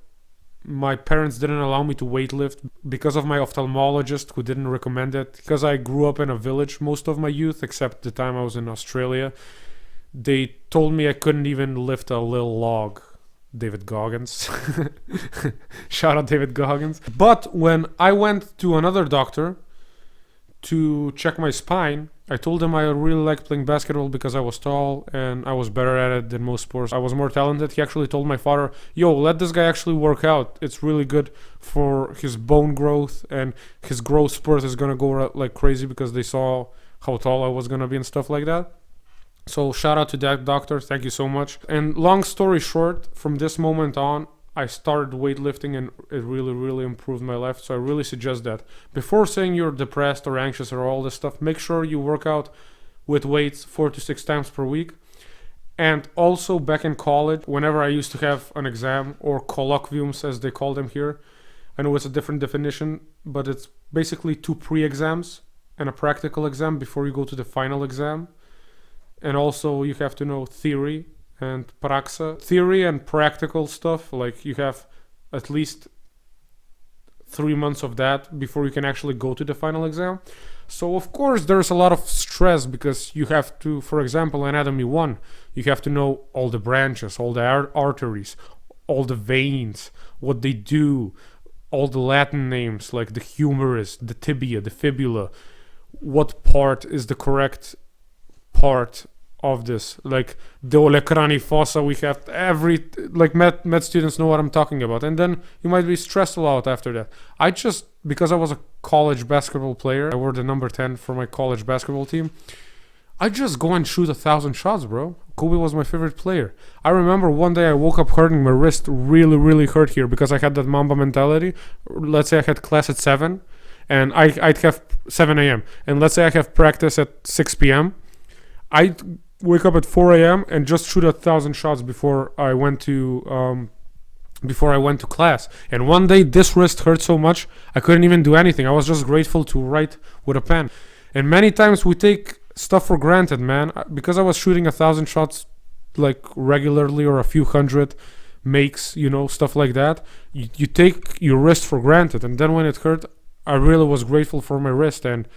my parents didn't allow me to weightlift because of my ophthalmologist, who didn't recommend it. Because I grew up in a village most of my youth, except the time I was in Australia. They told me I couldn't even lift a little log. David Goggins. Shout out David Goggins. But when I went to another doctor to check my spine, I told him I really liked playing basketball because I was tall and I was better at it than most sports. I was more talented. He actually told my father, yo, let this guy actually work out. It's really good for his bone growth, and his growth spurt is going to go like crazy because they saw how tall I was going to be and stuff like that. So shout out to that doctor. Thank you so much. And long story short, from this moment on, I started weightlifting and it really, really improved my life. So I really suggest that. Before saying you're depressed or anxious or all this stuff, make sure you work out with weights 4 to 6 times per week. And also back in college, whenever I used to have an exam, or colloquiums as they call them here, I know it's a different definition, but it's basically 2 pre-exams and a practical exam before you go to the final exam. And also you have to know theory and praxa. Theory and practical stuff, like you have at least 3 months of that before you can actually go to the final exam. So of course there's a lot of stress because you have to, for example, anatomy 1, you have to know all the branches, all the arteries, all the veins, what they do, all the Latin names like the humerus, the tibia, the fibula, what part is the correct part of this, like the olecrani fossa. We have every, like med students know what I'm talking about. And then you might be stressed a lot after that. I just, because I was a college basketball player, I wore the number 10 for my college basketball team, I just go and shoot 1,000 shots, bro. Kobe was my favorite player. I remember one day I woke up hurting, my wrist really, really hurt here because I had that Mamba mentality. Let's say I had class at 7 and I'd have 7 a.m. And let's say I have practice at 6 p.m. I'd wake up at 4 a.m. and just shoot 1,000 shots before I went to class. And one day this wrist hurt so much I couldn't even do anything. I was just grateful to write with a pen. And many times we take stuff for granted, man. Because I was shooting 1,000 shots like regularly or a few hundred makes, stuff like that. You take your wrist for granted. And then when it hurt, I really was grateful for my wrist. And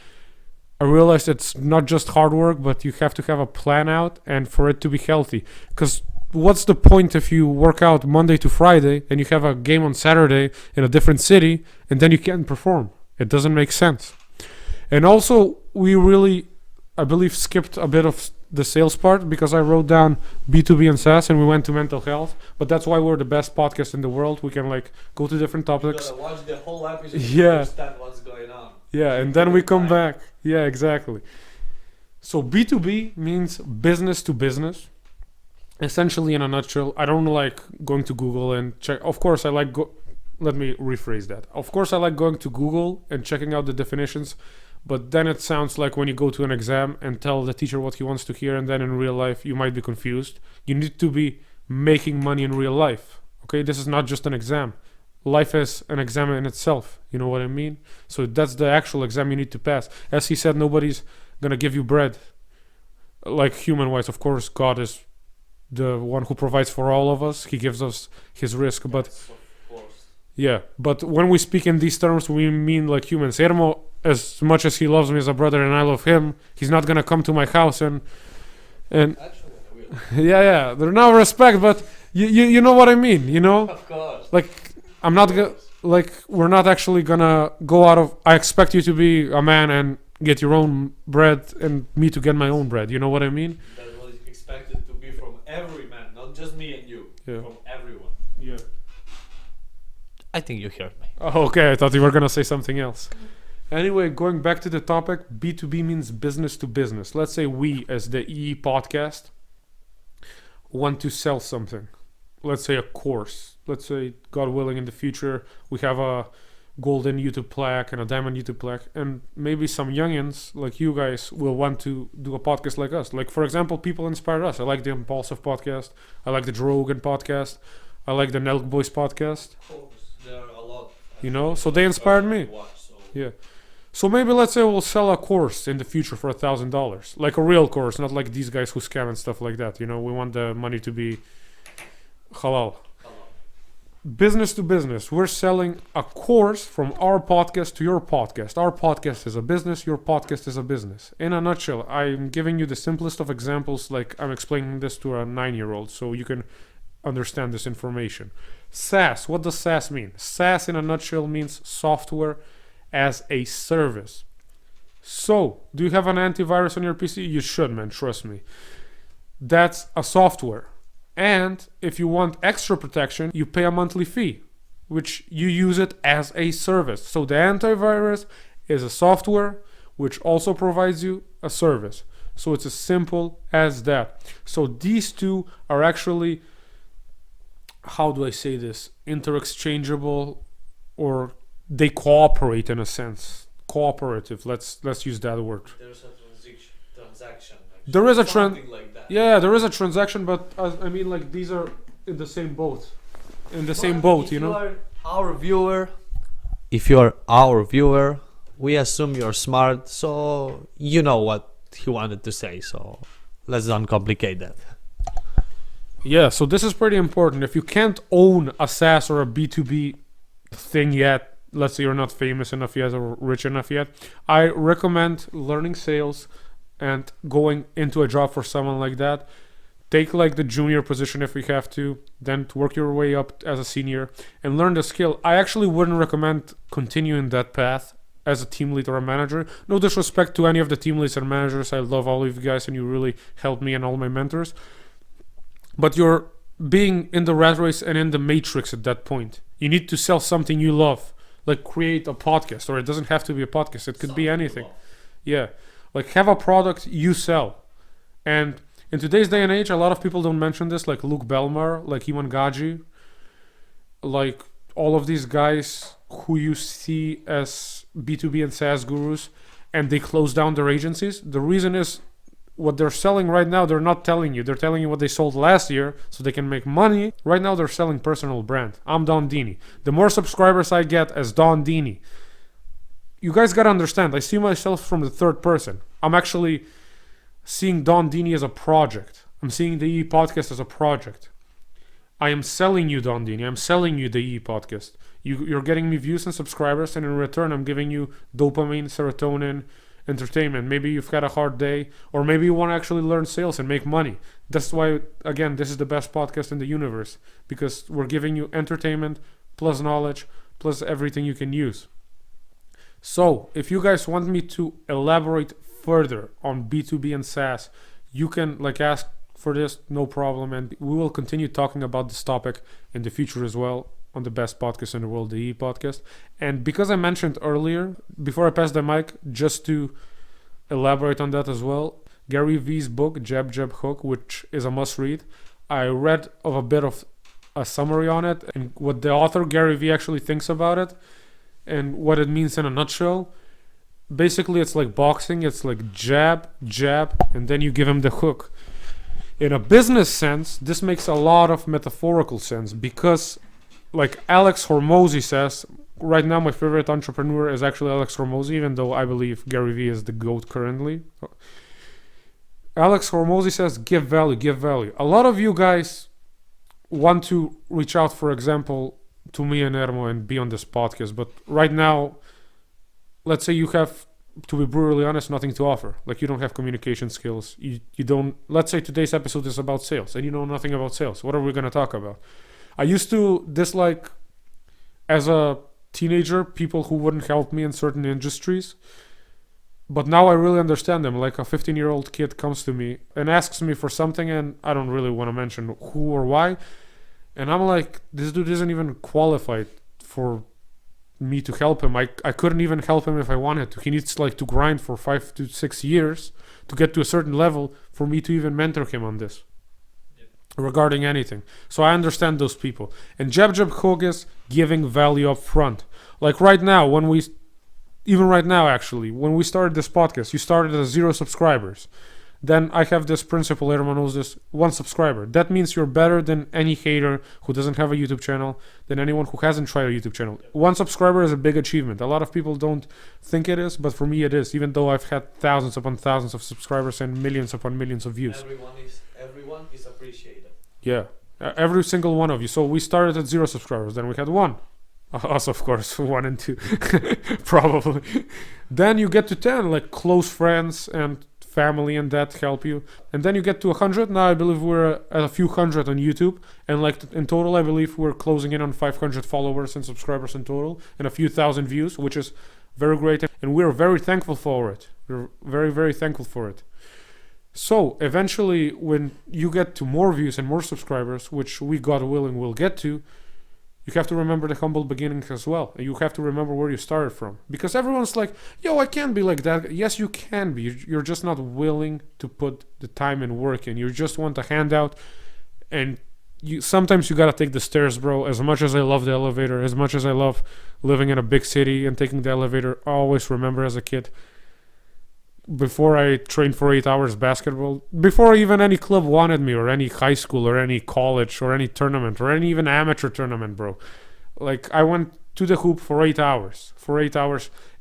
I realized it's not just hard work, but you have to have a plan out and for it to be healthy. Because what's the point if you work out Monday to Friday and you have a game on Saturday in a different city and then you can't perform? It doesn't make sense. And also, we really, I believe, skipped a bit of the sales part because I wrote down B2B and SaaS and we went to mental health. But that's why we're the best podcast in the world. We can go to different topics. You gotta watch the whole episode to understand what's going on. Yeah, and then we come back. Yeah, exactly. So B2B means business to business. Essentially, in a nutshell, I don't like going to Google and check. Of course, let me rephrase that. Of course, I like going to Google and checking out the definitions. But then it sounds like when you go to an exam and tell the teacher what he wants to hear, and then in real life you might be confused. You need to be making money in real life. Okay, this is not just an exam. Life is an exam in itself. You know what I mean? So that's the actual exam you need to pass. As he said, nobody's gonna give you bread. Like human-wise, of course, God is the one who provides for all of us. He gives us his risk, but Yes, of course. yeah. But when we speak in these terms, we mean like humans. Ermo, as much as he loves me as a brother and I love him, he's not gonna come to my house and Actually, I will. yeah, there's no respect, but you know what I mean, Of course. like I'm not we're not actually gonna go out of. I expect you to be a man and get your own bread and me to get my own bread. You know what I mean? That was expected to be from every man, not just me and you. Yeah. From everyone. Yeah. I think you heard me. Oh, okay. I thought you were gonna say something else. Anyway, going back to the topic, B2B means business to business. Let's say we, as the EE podcast, want to sell something. Let's say a course. Let's say, God willing, in the future, we have a golden YouTube plaque and a diamond YouTube plaque. And maybe some youngins like you guys will want to do a podcast like us. Like, for example, people inspire us. I like the Impulsive podcast. I like the Joe Rogan podcast. I like the Nelk Boys podcast. Of course, there are a lot. So they inspired me. Yeah. So maybe let's say we'll sell a course in the future for $1,000, like a real course, not like these guys who scam and stuff like that. We want the money to be halal. Business to business. We're selling a course from our podcast to your podcast. Our podcast is a business. Your podcast is a business. In a nutshell, I'm giving you the simplest of examples, like I'm explaining this to a 9-year-old, so you can understand this information. SaaS. What does SaaS mean? SaaS in a nutshell means software as a service. So, do you have an antivirus on your PC? You should, man, trust me. That's a software. And if you want extra protection, you pay a monthly fee, which you use it as a service. So the antivirus is a software which also provides you a service. So it's as simple as that. So these two are actually, how do I say this, interexchangeable, or they cooperate in a sense. Cooperative. Let's use that word. There's a transaction. There is a something like that. Yeah, there is a transaction, but I mean, like, these are in the same boat. In the same boat, you know. If you are our viewer, we assume you're smart, so you know what he wanted to say. So let's not complicate that. Yeah, so this is pretty important. If you can't own a SaaS or a B2B thing yet, let's say you're not famous enough yet or rich enough yet, I recommend learning sales and going into a job for someone like that. Take like the junior position if you have to, then to work your way up as a senior and learn the skill. I actually wouldn't recommend continuing that path as a team lead or a manager. No disrespect to any of the team leads and managers. I love all of you guys and you really helped me and all my mentors. But you're being in the rat race and in the matrix at that point. You need to sell something you love, like create a podcast, or it doesn't have to be a podcast. It could be anything. Yeah. Like have a product you sell. And in today's day and age, a lot of people don't mention this, like Luke Belmar, like Iman Gaji, like all of these guys who you see as B2B and SaaS gurus, and they close down their agencies. The reason is what they're selling right now, they're not telling you. They're telling you what they sold last year so they can make money. Right now, they're selling personal brand. I'm Don Dini. The more subscribers I get as Don Dini, you guys gotta understand, I see myself from the third person. I'm actually seeing Don Dini as a project. I'm seeing the E podcast as a project. I am selling you Don Dini. I'm selling you the E podcast. You're getting me views and subscribers, and in return, I'm giving you dopamine, serotonin, entertainment. Maybe you've had a hard day, or maybe you want to actually learn sales and make money. That's why, again, this is the best podcast in the universe, because we're giving you entertainment plus knowledge plus everything you can use. So if you guys want me to elaborate further on B2B and SaaS, you can ask for this, no problem, and we will continue talking about this topic in the future as well on the best podcast in the world, the E podcast. And because I mentioned earlier, before I pass the mic, just to elaborate on that as well, Gary Vee's book, Jab Jab Hook, which is a must read. I read of a bit of a summary on it and what the author Gary Vee actually thinks about it and what it means in a nutshell. Basically, it's like boxing. It's like jab, jab, and then you give him the hook. In a business sense, this makes a lot of metaphorical sense because, like Alex Hormozy says, right now my favorite entrepreneur is actually Alex Hormozy, even though I believe Gary Vee is the GOAT currently. Alex Hormozy says, give value, give value. A lot of you guys want to reach out, for example, to me and Ermo and be on this podcast, but right now, let's say you have, to be brutally honest, nothing to offer. Like you don't have communication skills. You don't, let's say today's episode is about sales and you know nothing about sales. What are we going to talk about? I used to dislike, as a teenager, people who wouldn't help me in certain industries. But now I really understand them. Like a 15-year-old kid comes to me and asks me for something, and I don't really want to mention who or why. And I'm like, this dude isn't even qualified for me to help him. I couldn't even help him if I wanted to. He needs to grind for 5 to 6 years to get to a certain level for me to even mentor him on this. Regarding anything. So I understand those people. And Jab Jab Hook is giving value up front. Like right now, when we started this podcast, you started as 0 subscribers. Then I have this principle, everyone knows this, 1 subscriber. That means you're better than any hater who doesn't have a YouTube channel, than anyone who hasn't tried a YouTube channel. 1 subscriber is a big achievement. A lot of people don't think it is, but for me it is, even though I've had thousands upon thousands of subscribers and millions upon millions of views. Everyone is appreciated. Yeah, every single one of you. So we started at 0 subscribers, then we had 1. Us, of course, 1 and 2, probably. Then you get to 10, like close friends and family and that help you. And then you get to 100. Now I believe we're at a few hundred on YouTube. And in total, I believe we're closing in on 500 followers and subscribers in total and a few thousand views, which is very great. And we're very thankful for it. We're very, very thankful for it. So eventually, when you get to more views and more subscribers, which we, God willing, will get to, you have to remember the humble beginnings as well. You have to remember where you started from. Because everyone's like, yo, I can't be like that. Yes, you can be. You're just not willing to put the time and work in. You just want a handout. And sometimes you got to take the stairs, bro. As much as I love the elevator, as much as I love living in a big city and taking the elevator, I always remember as a kid, before I trained for 8 hours basketball, before even any club wanted me, or any high school, or any college, or any tournament, or any even amateur tournament, bro. Like, I went to the hoop for 8 hours.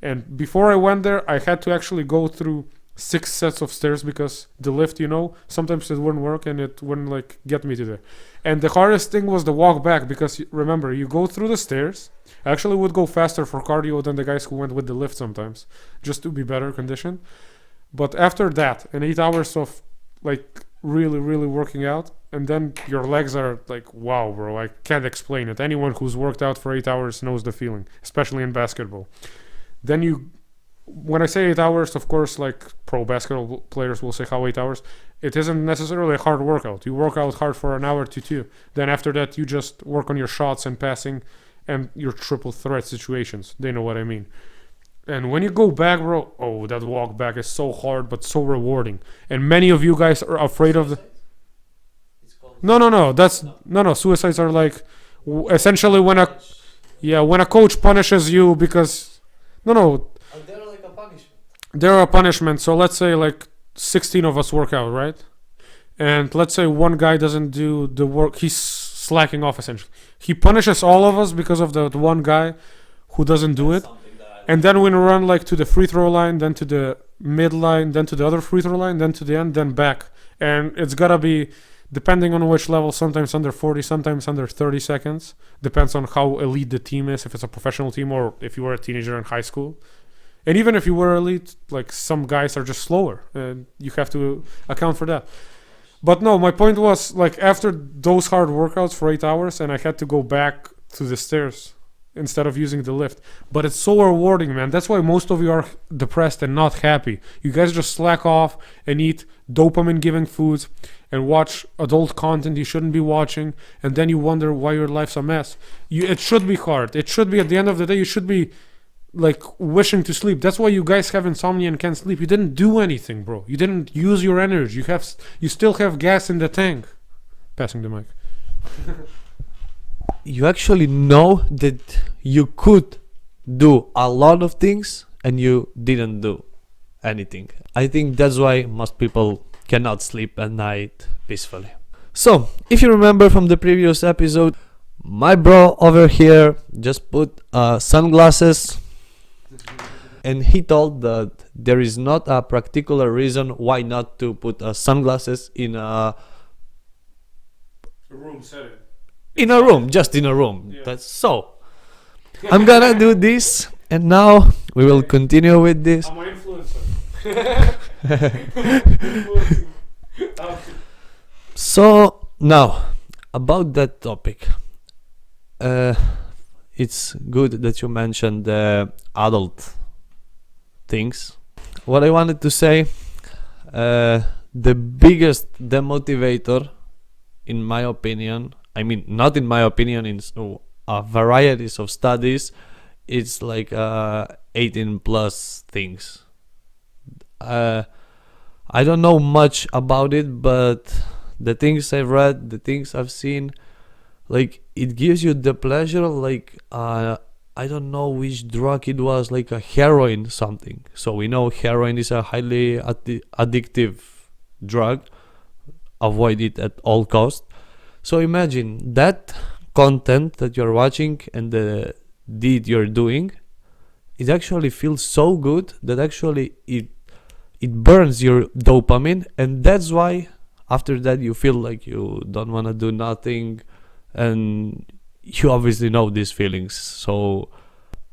And before I went there, I had to actually go through 6 sets of stairs because the lift, sometimes it wouldn't work and it wouldn't get me to there. And the hardest thing was the walk back, because remember, you go through the stairs. I actually would go faster for cardio than the guys who went with the lift sometimes, just to be better conditioned. But after that, and 8 hours of really, really working out, and then your legs are like, wow, bro, I can't explain it. Anyone who's worked out for 8 hours knows the feeling, especially in basketball. Then when I say 8 hours, of course, like pro basketball players will say how 8 hours, it isn't necessarily a hard workout. You work out hard for an hour to 2. Then after that, you just work on your shots and passing and your triple threat situations. They know what I mean. And when you go back, bro, oh, that walk back is so hard but so rewarding. And many of you guys are afraid of the. No. That's no. Suicides are like essentially when a when a coach punishes you because no. They're like a punishment. They're a punishment. So let's say like 16 of us work out, right? And let's say one guy doesn't do the work. He's slacking off essentially. He punishes all of us because of the one guy who doesn't do it. And then we run like to the free throw line, then to the mid line, then to the other free throw line, then to the end, then back. And it's gotta be depending on which level, sometimes under 40, sometimes under 30 seconds. Depends on how elite the team is, if it's a professional team or if you were a teenager in high school. And even if you were elite, like some guys are just slower, and you have to account for that. But no, my point was like after those hard workouts for 8 hours, and I had to go back to the stairs instead of using the lift. But it's so rewarding, man. That's why most of you are depressed and not happy. You guys just slack off and eat dopamine giving foods and watch adult content you shouldn't be watching, and then you wonder why your life's a mess. It should be hard. It should be at the end of the day, you should be like wishing to sleep. That's why you guys have insomnia and can't sleep. You didn't do anything, bro. You didn't use your energy. You still have gas in the tank. Passing the mic. You actually know that you could do a lot of things and you didn't do anything. I think that's why most people cannot sleep at night peacefully. So, if you remember from the previous episode, my bro over here just put sunglasses, and he told that there is not a particular reason why not to put sunglasses in a room setting. In a room, just in a room. Yeah. That's so. I'm gonna do this, and now we will continue with this. I'm an influencer. So now about that topic, it's good that you mentioned the adult things. What I wanted to say, the biggest demotivator, in my opinion, I mean not in my opinion, in varieties of studies, it's like 18 plus things. I don't know much about it, but the things I've read, the things I've seen, like it gives you the pleasure, like I don't know which drug it was, like a heroin something. So we know heroin is a highly addictive drug. Avoid it at all costs. So imagine that content that you're watching and the deed you're doing, it actually feels so good that actually it burns your dopamine, and that's why after that you feel like you don't want to do nothing, and you obviously know these feelings. So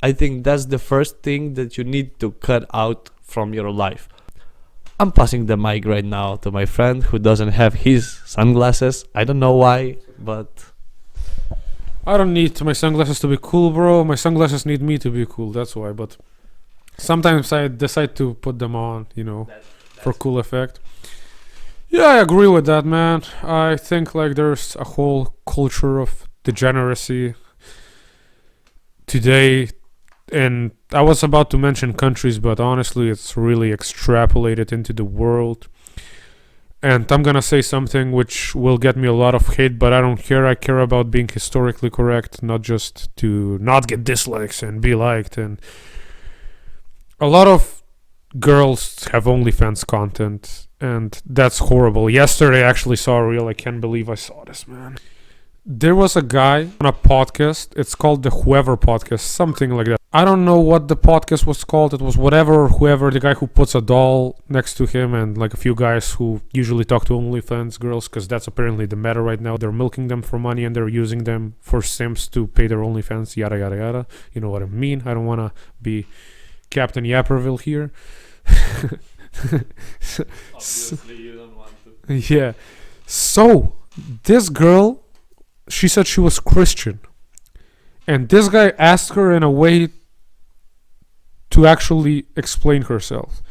I think that's the first thing that you need to cut out from your life. I'm passing the mic right now to my friend who doesn't have his sunglasses. I don't know why, but I don't need my sunglasses to be cool, bro. My sunglasses need me to be cool. That's why. But sometimes I decide to put them on, for cool effect. Yeah, I agree with that, man. I think like there's a whole culture of degeneracy today, and I was about to mention countries, but honestly it's really extrapolated into the world. And I'm gonna say something which will get me a lot of hate, but I don't care. I care about being historically correct, not just to not get dislikes and be liked. And a lot of girls have OnlyFans content, and that's horrible. Yesterday I actually saw a reel. I can't believe I saw this, man. There was a guy on a podcast. It's called the Whoever Podcast, something like that. I don't know what the podcast was called. It was whatever, whoever, the guy who puts a doll next to him, and like a few guys who usually talk to OnlyFans girls, because that's apparently the matter right now. They're milking them for money and they're using them for simps to pay their OnlyFans, yada yada yada. You know what I mean? I don't want to be Captain Yapperville here. obviously you don't want to. Yeah. So, this girl, she said she was Christian. And this guy asked her in a way to actually explain herself.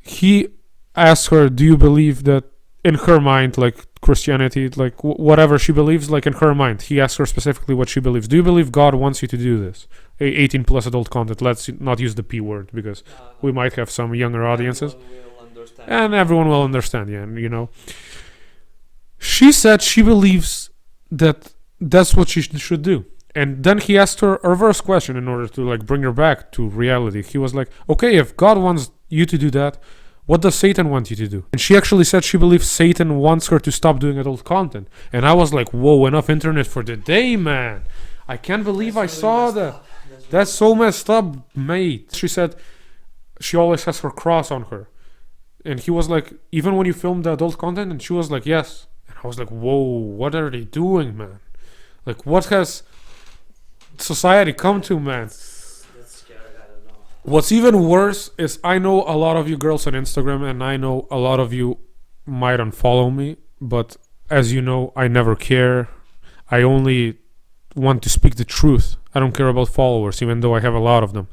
He asked her, do you believe that in her mind, like Christianity, like whatever she believes, like in her mind. He asked her specifically what she believes. Do you believe God wants you to do this? 18 plus adult content. Let's not use the P word because we might have some younger audiences. And everyone will understand, yeah, you know. She said she believes that that's what she should do. And then he asked her a reverse question in order to like bring her back to reality. He was like, okay, if God wants you to do that, what does Satan want you to do? And she actually said she believes Satan wants her to stop doing adult content. And I was like, whoa, enough internet for the day, man. I can't believe I saw that. That's so messed up, mate. She said she always has her cross on her. And he was like, even when you film the adult content? And she was like, yes. And I was like, whoa, what are they doing, man? Like, what has society come to, man? What's even worse is I know a lot of you girls on Instagram, and I know a lot of you might unfollow me, but as you know, I never care. I only want to speak the truth. I don't care about followers, even though I have a lot of them.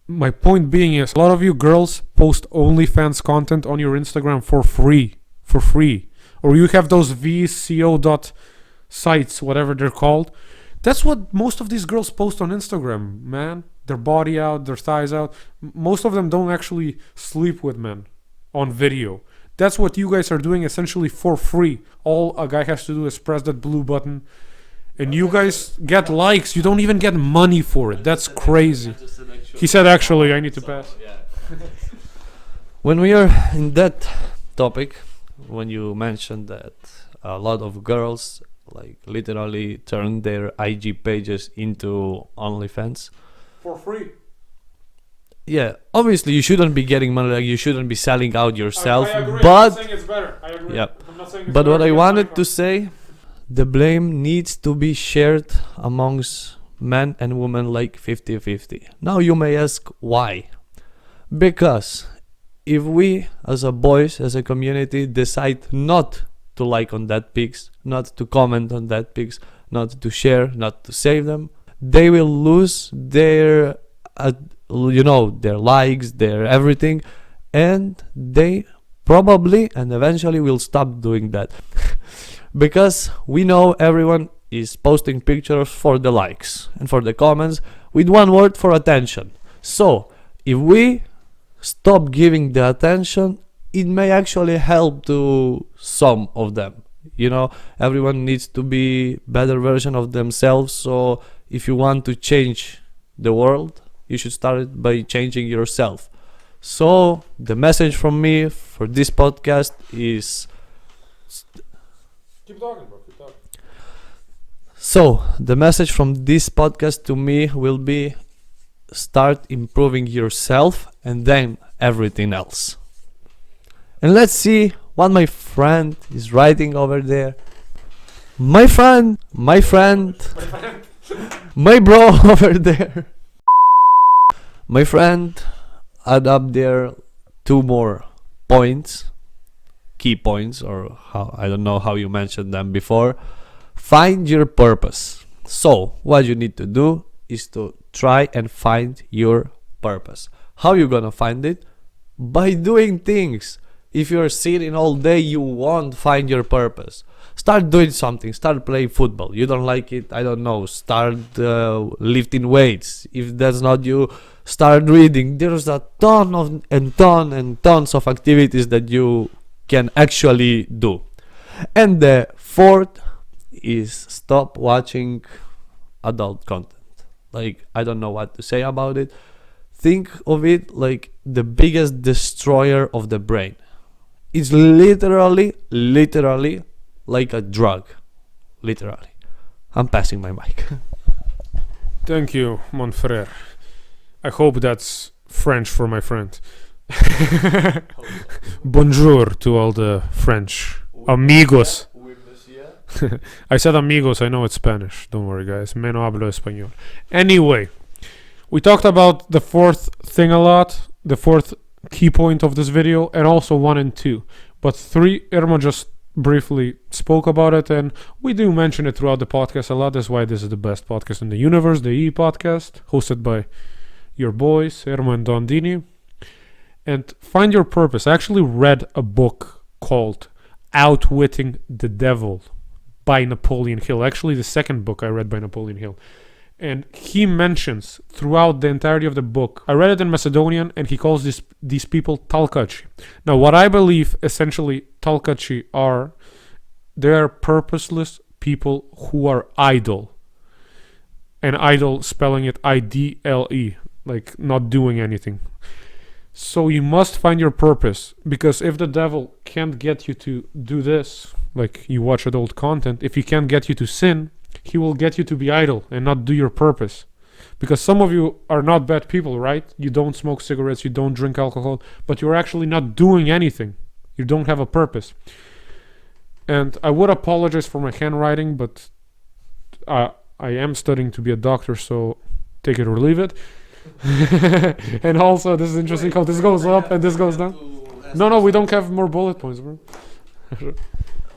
My point being is, a lot of you girls post OnlyFans content on your Instagram for free. Or you have those VCO sites, whatever they're called. That's what most of these girls post on Instagram, man. Their body out, their thighs out. Most of them don't actually sleep with men on video. That's what you guys are doing essentially for free. All a guy has to do is press that blue button, and you guys get likes. You don't even get money for it. That's crazy. He said, actually, I need to pass. When we are in that topic, when you mentioned that a lot of girls like literally turn their IG pages into OnlyFans For free. Yeah, obviously you shouldn't be getting money, like you shouldn't be selling out yourself. I agree. But I'm not saying it's better. I agree. Yep. I'm not saying it's but better what to I get wanted money to say, the blame needs to be shared amongst men and women like 50-50. Now you may ask why. Because if we as a boys, as a community, decide not to like on that pics, not to comment on that pics, not to share, not to save them, they will lose their their likes, their everything, and they probably and eventually will stop doing that. Because we know everyone is posting pictures for the likes and for the comments with one word: for attention. So if we stop giving the attention, it may actually help to some of them. Everyone needs to be better version of themselves. So if you want to change the world, you should start by changing yourself. So the message from me for this podcast is, Keep talking, bro. Keep talking. so the message from this podcast to me will be: start improving yourself and then everything else. And let's see what my friend is writing over there. My friend, my bro over there. My friend add up there 2 more points, key points, or how, I don't know how you mentioned them before. Find your purpose. So what you need to do is to try and find your purpose. How you gonna find it? By doing things. If you're sitting all day, you won't find your purpose. Start doing something. Start playing football. You don't like it? I don't know. Start lifting weights. If that's not you, start reading. There's a tons of activities that you can actually do. And the 4th is stop watching adult content. Like, I don't know what to say about it. Think of it like the biggest destroyer of the brain. It's literally like a drug. Literally. I'm passing my mic. Thank you, mon frère. I hope that's French for my friend. Bonjour to all the French amigos. I said amigos, I know it's Spanish. Don't worry, guys. Me no hablo español. Anyway, we talked about the 4th thing a lot, the 4th key point of this video, and also 1 and 2. But 3, Ermo just briefly spoke about it, and we do mention it throughout the podcast a lot. That's why this is the best podcast in the universe, the E podcast, hosted by your boys, Ermo and Don Dini. And find your purpose. I actually read a book called Outwitting the Devil by Napoleon Hill. Actually, the second book I read by Napoleon Hill. And he mentions throughout the entirety of the book, I read it in Macedonian, and he calls these people talkachi. Now, what I believe essentially talkachi are, they are purposeless people who are idle. And idle, spelling it I-D-L-E, like not doing anything. So you must find your purpose, because if the devil can't get you to do this, like you watch adult content, if he can't get you to sin, he will get you to be idle and not do your purpose. Because some of you are not bad people, right? You don't smoke cigarettes, you don't drink alcohol, but you're actually not doing anything. You don't have a purpose. And I would apologize for my handwriting, but I am studying to be a doctor, so take it or leave it. And also, this is interesting how this goes up and this goes down. No, we don't have more bullet points, bro.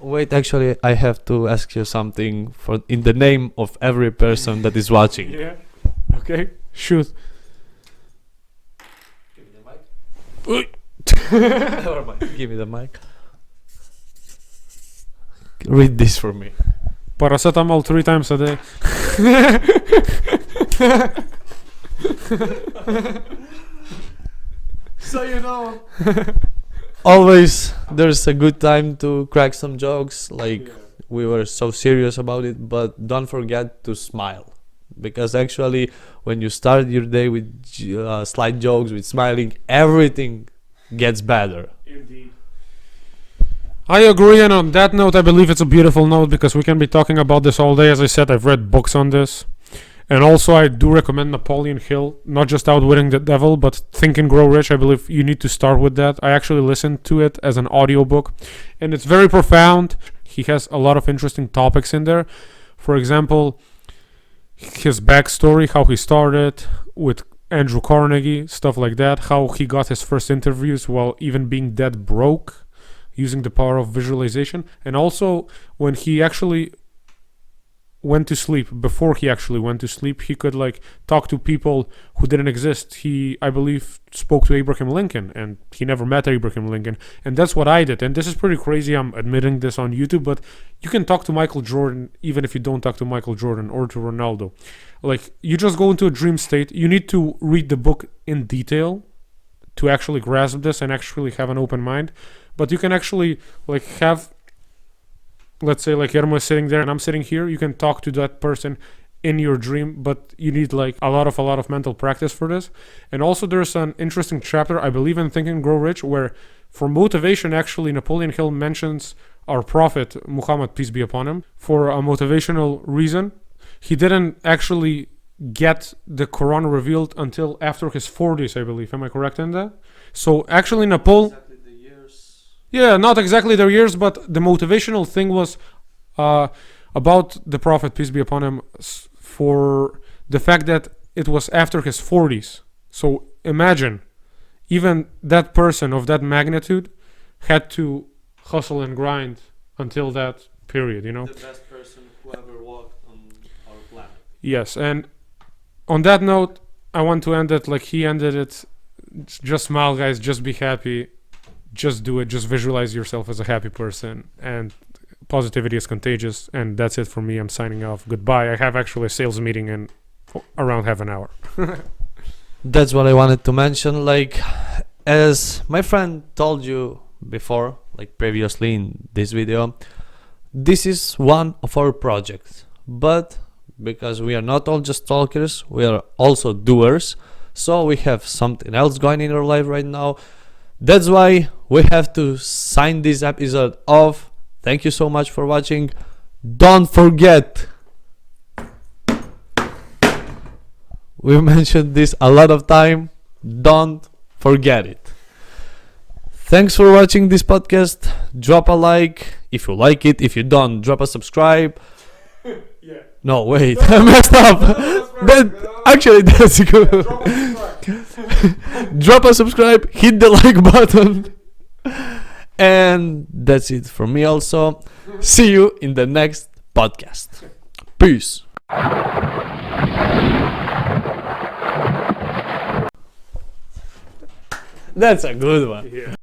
Wait, actually, I have to ask you something in the name of every person that is watching. Yeah. Okay. Shoot. Give me the mic. Never mind. Give me the mic. Read this for me. Paracetamol 3 times a day. So you know. Always there's a good time to crack some jokes, like we were so serious about it, but don't forget to smile, because actually when you start your day with slight jokes, with smiling, everything gets better. Indeed. I agree, and on that note, I believe it's a beautiful note, because we can be talking about this all day. As I said, I've read books on this. And also, I do recommend Napoleon Hill, not just Outwitting the Devil, but Think and Grow Rich. I believe you need to start with that. I actually listened to it as an audiobook, and it's very profound. He has a lot of interesting topics in there. For example, his backstory, how he started with Andrew Carnegie, stuff like that, how he got his first interviews while even being dead broke, using the power of visualization, and also when he actually went to sleep, before he actually went to sleep, he could like talk to people who didn't exist. He, I believe, spoke to Abraham Lincoln, and he never met Abraham Lincoln, and that's what I did. And this is pretty crazy, I'm admitting this on YouTube, but you can talk to Michael Jordan even if you don't talk to Michael Jordan or to Ronaldo. Like, you just go into a dream state. You need to read the book in detail to actually grasp this and actually have an open mind, but you can actually like have, let's say like Ermo is sitting there and I'm sitting here, you can talk to that person in your dream, but you need like a lot of mental practice for this. And also there's an interesting chapter, I believe, in Think and Grow Rich, where for motivation, actually Napoleon Hill mentions our prophet Muhammad, peace be upon him, for a motivational reason. He didn't actually get the Quran revealed until after his 40s, I believe. Am I correct in that? So actually Napoleon, yeah, not exactly their years, but the motivational thing was about the Prophet, peace be upon him, for the fact that it was after his 40s. So imagine, even that person of that magnitude had to hustle and grind until that period, you know? The best person who ever walked on our planet. Yes, and on that note, I want to end it like he ended it. Just smile, guys, just be happy. Just do it. Just visualize yourself as a happy person, and positivity is contagious. And that's it for me. I'm signing off. Goodbye. I have actually a sales meeting in around half an hour. That's what I wanted to mention. Like, as my friend told you before, like previously in this video, this is one of our projects. But because we are not all just talkers, we are also doers. So we have something else going in our life right now. That's why we have to sign this episode off. Thank you so much for watching. Don't forget, we mentioned this a lot of time. Don't forget it. Thanks for watching this podcast. Drop a like if you like it. If you don't, drop a subscribe. Yeah. No, wait, I messed up. Actually, that's good. Drop a subscribe, hit the like button, and that's it for me also. See you in the next podcast. Peace. That's a good one. Yeah.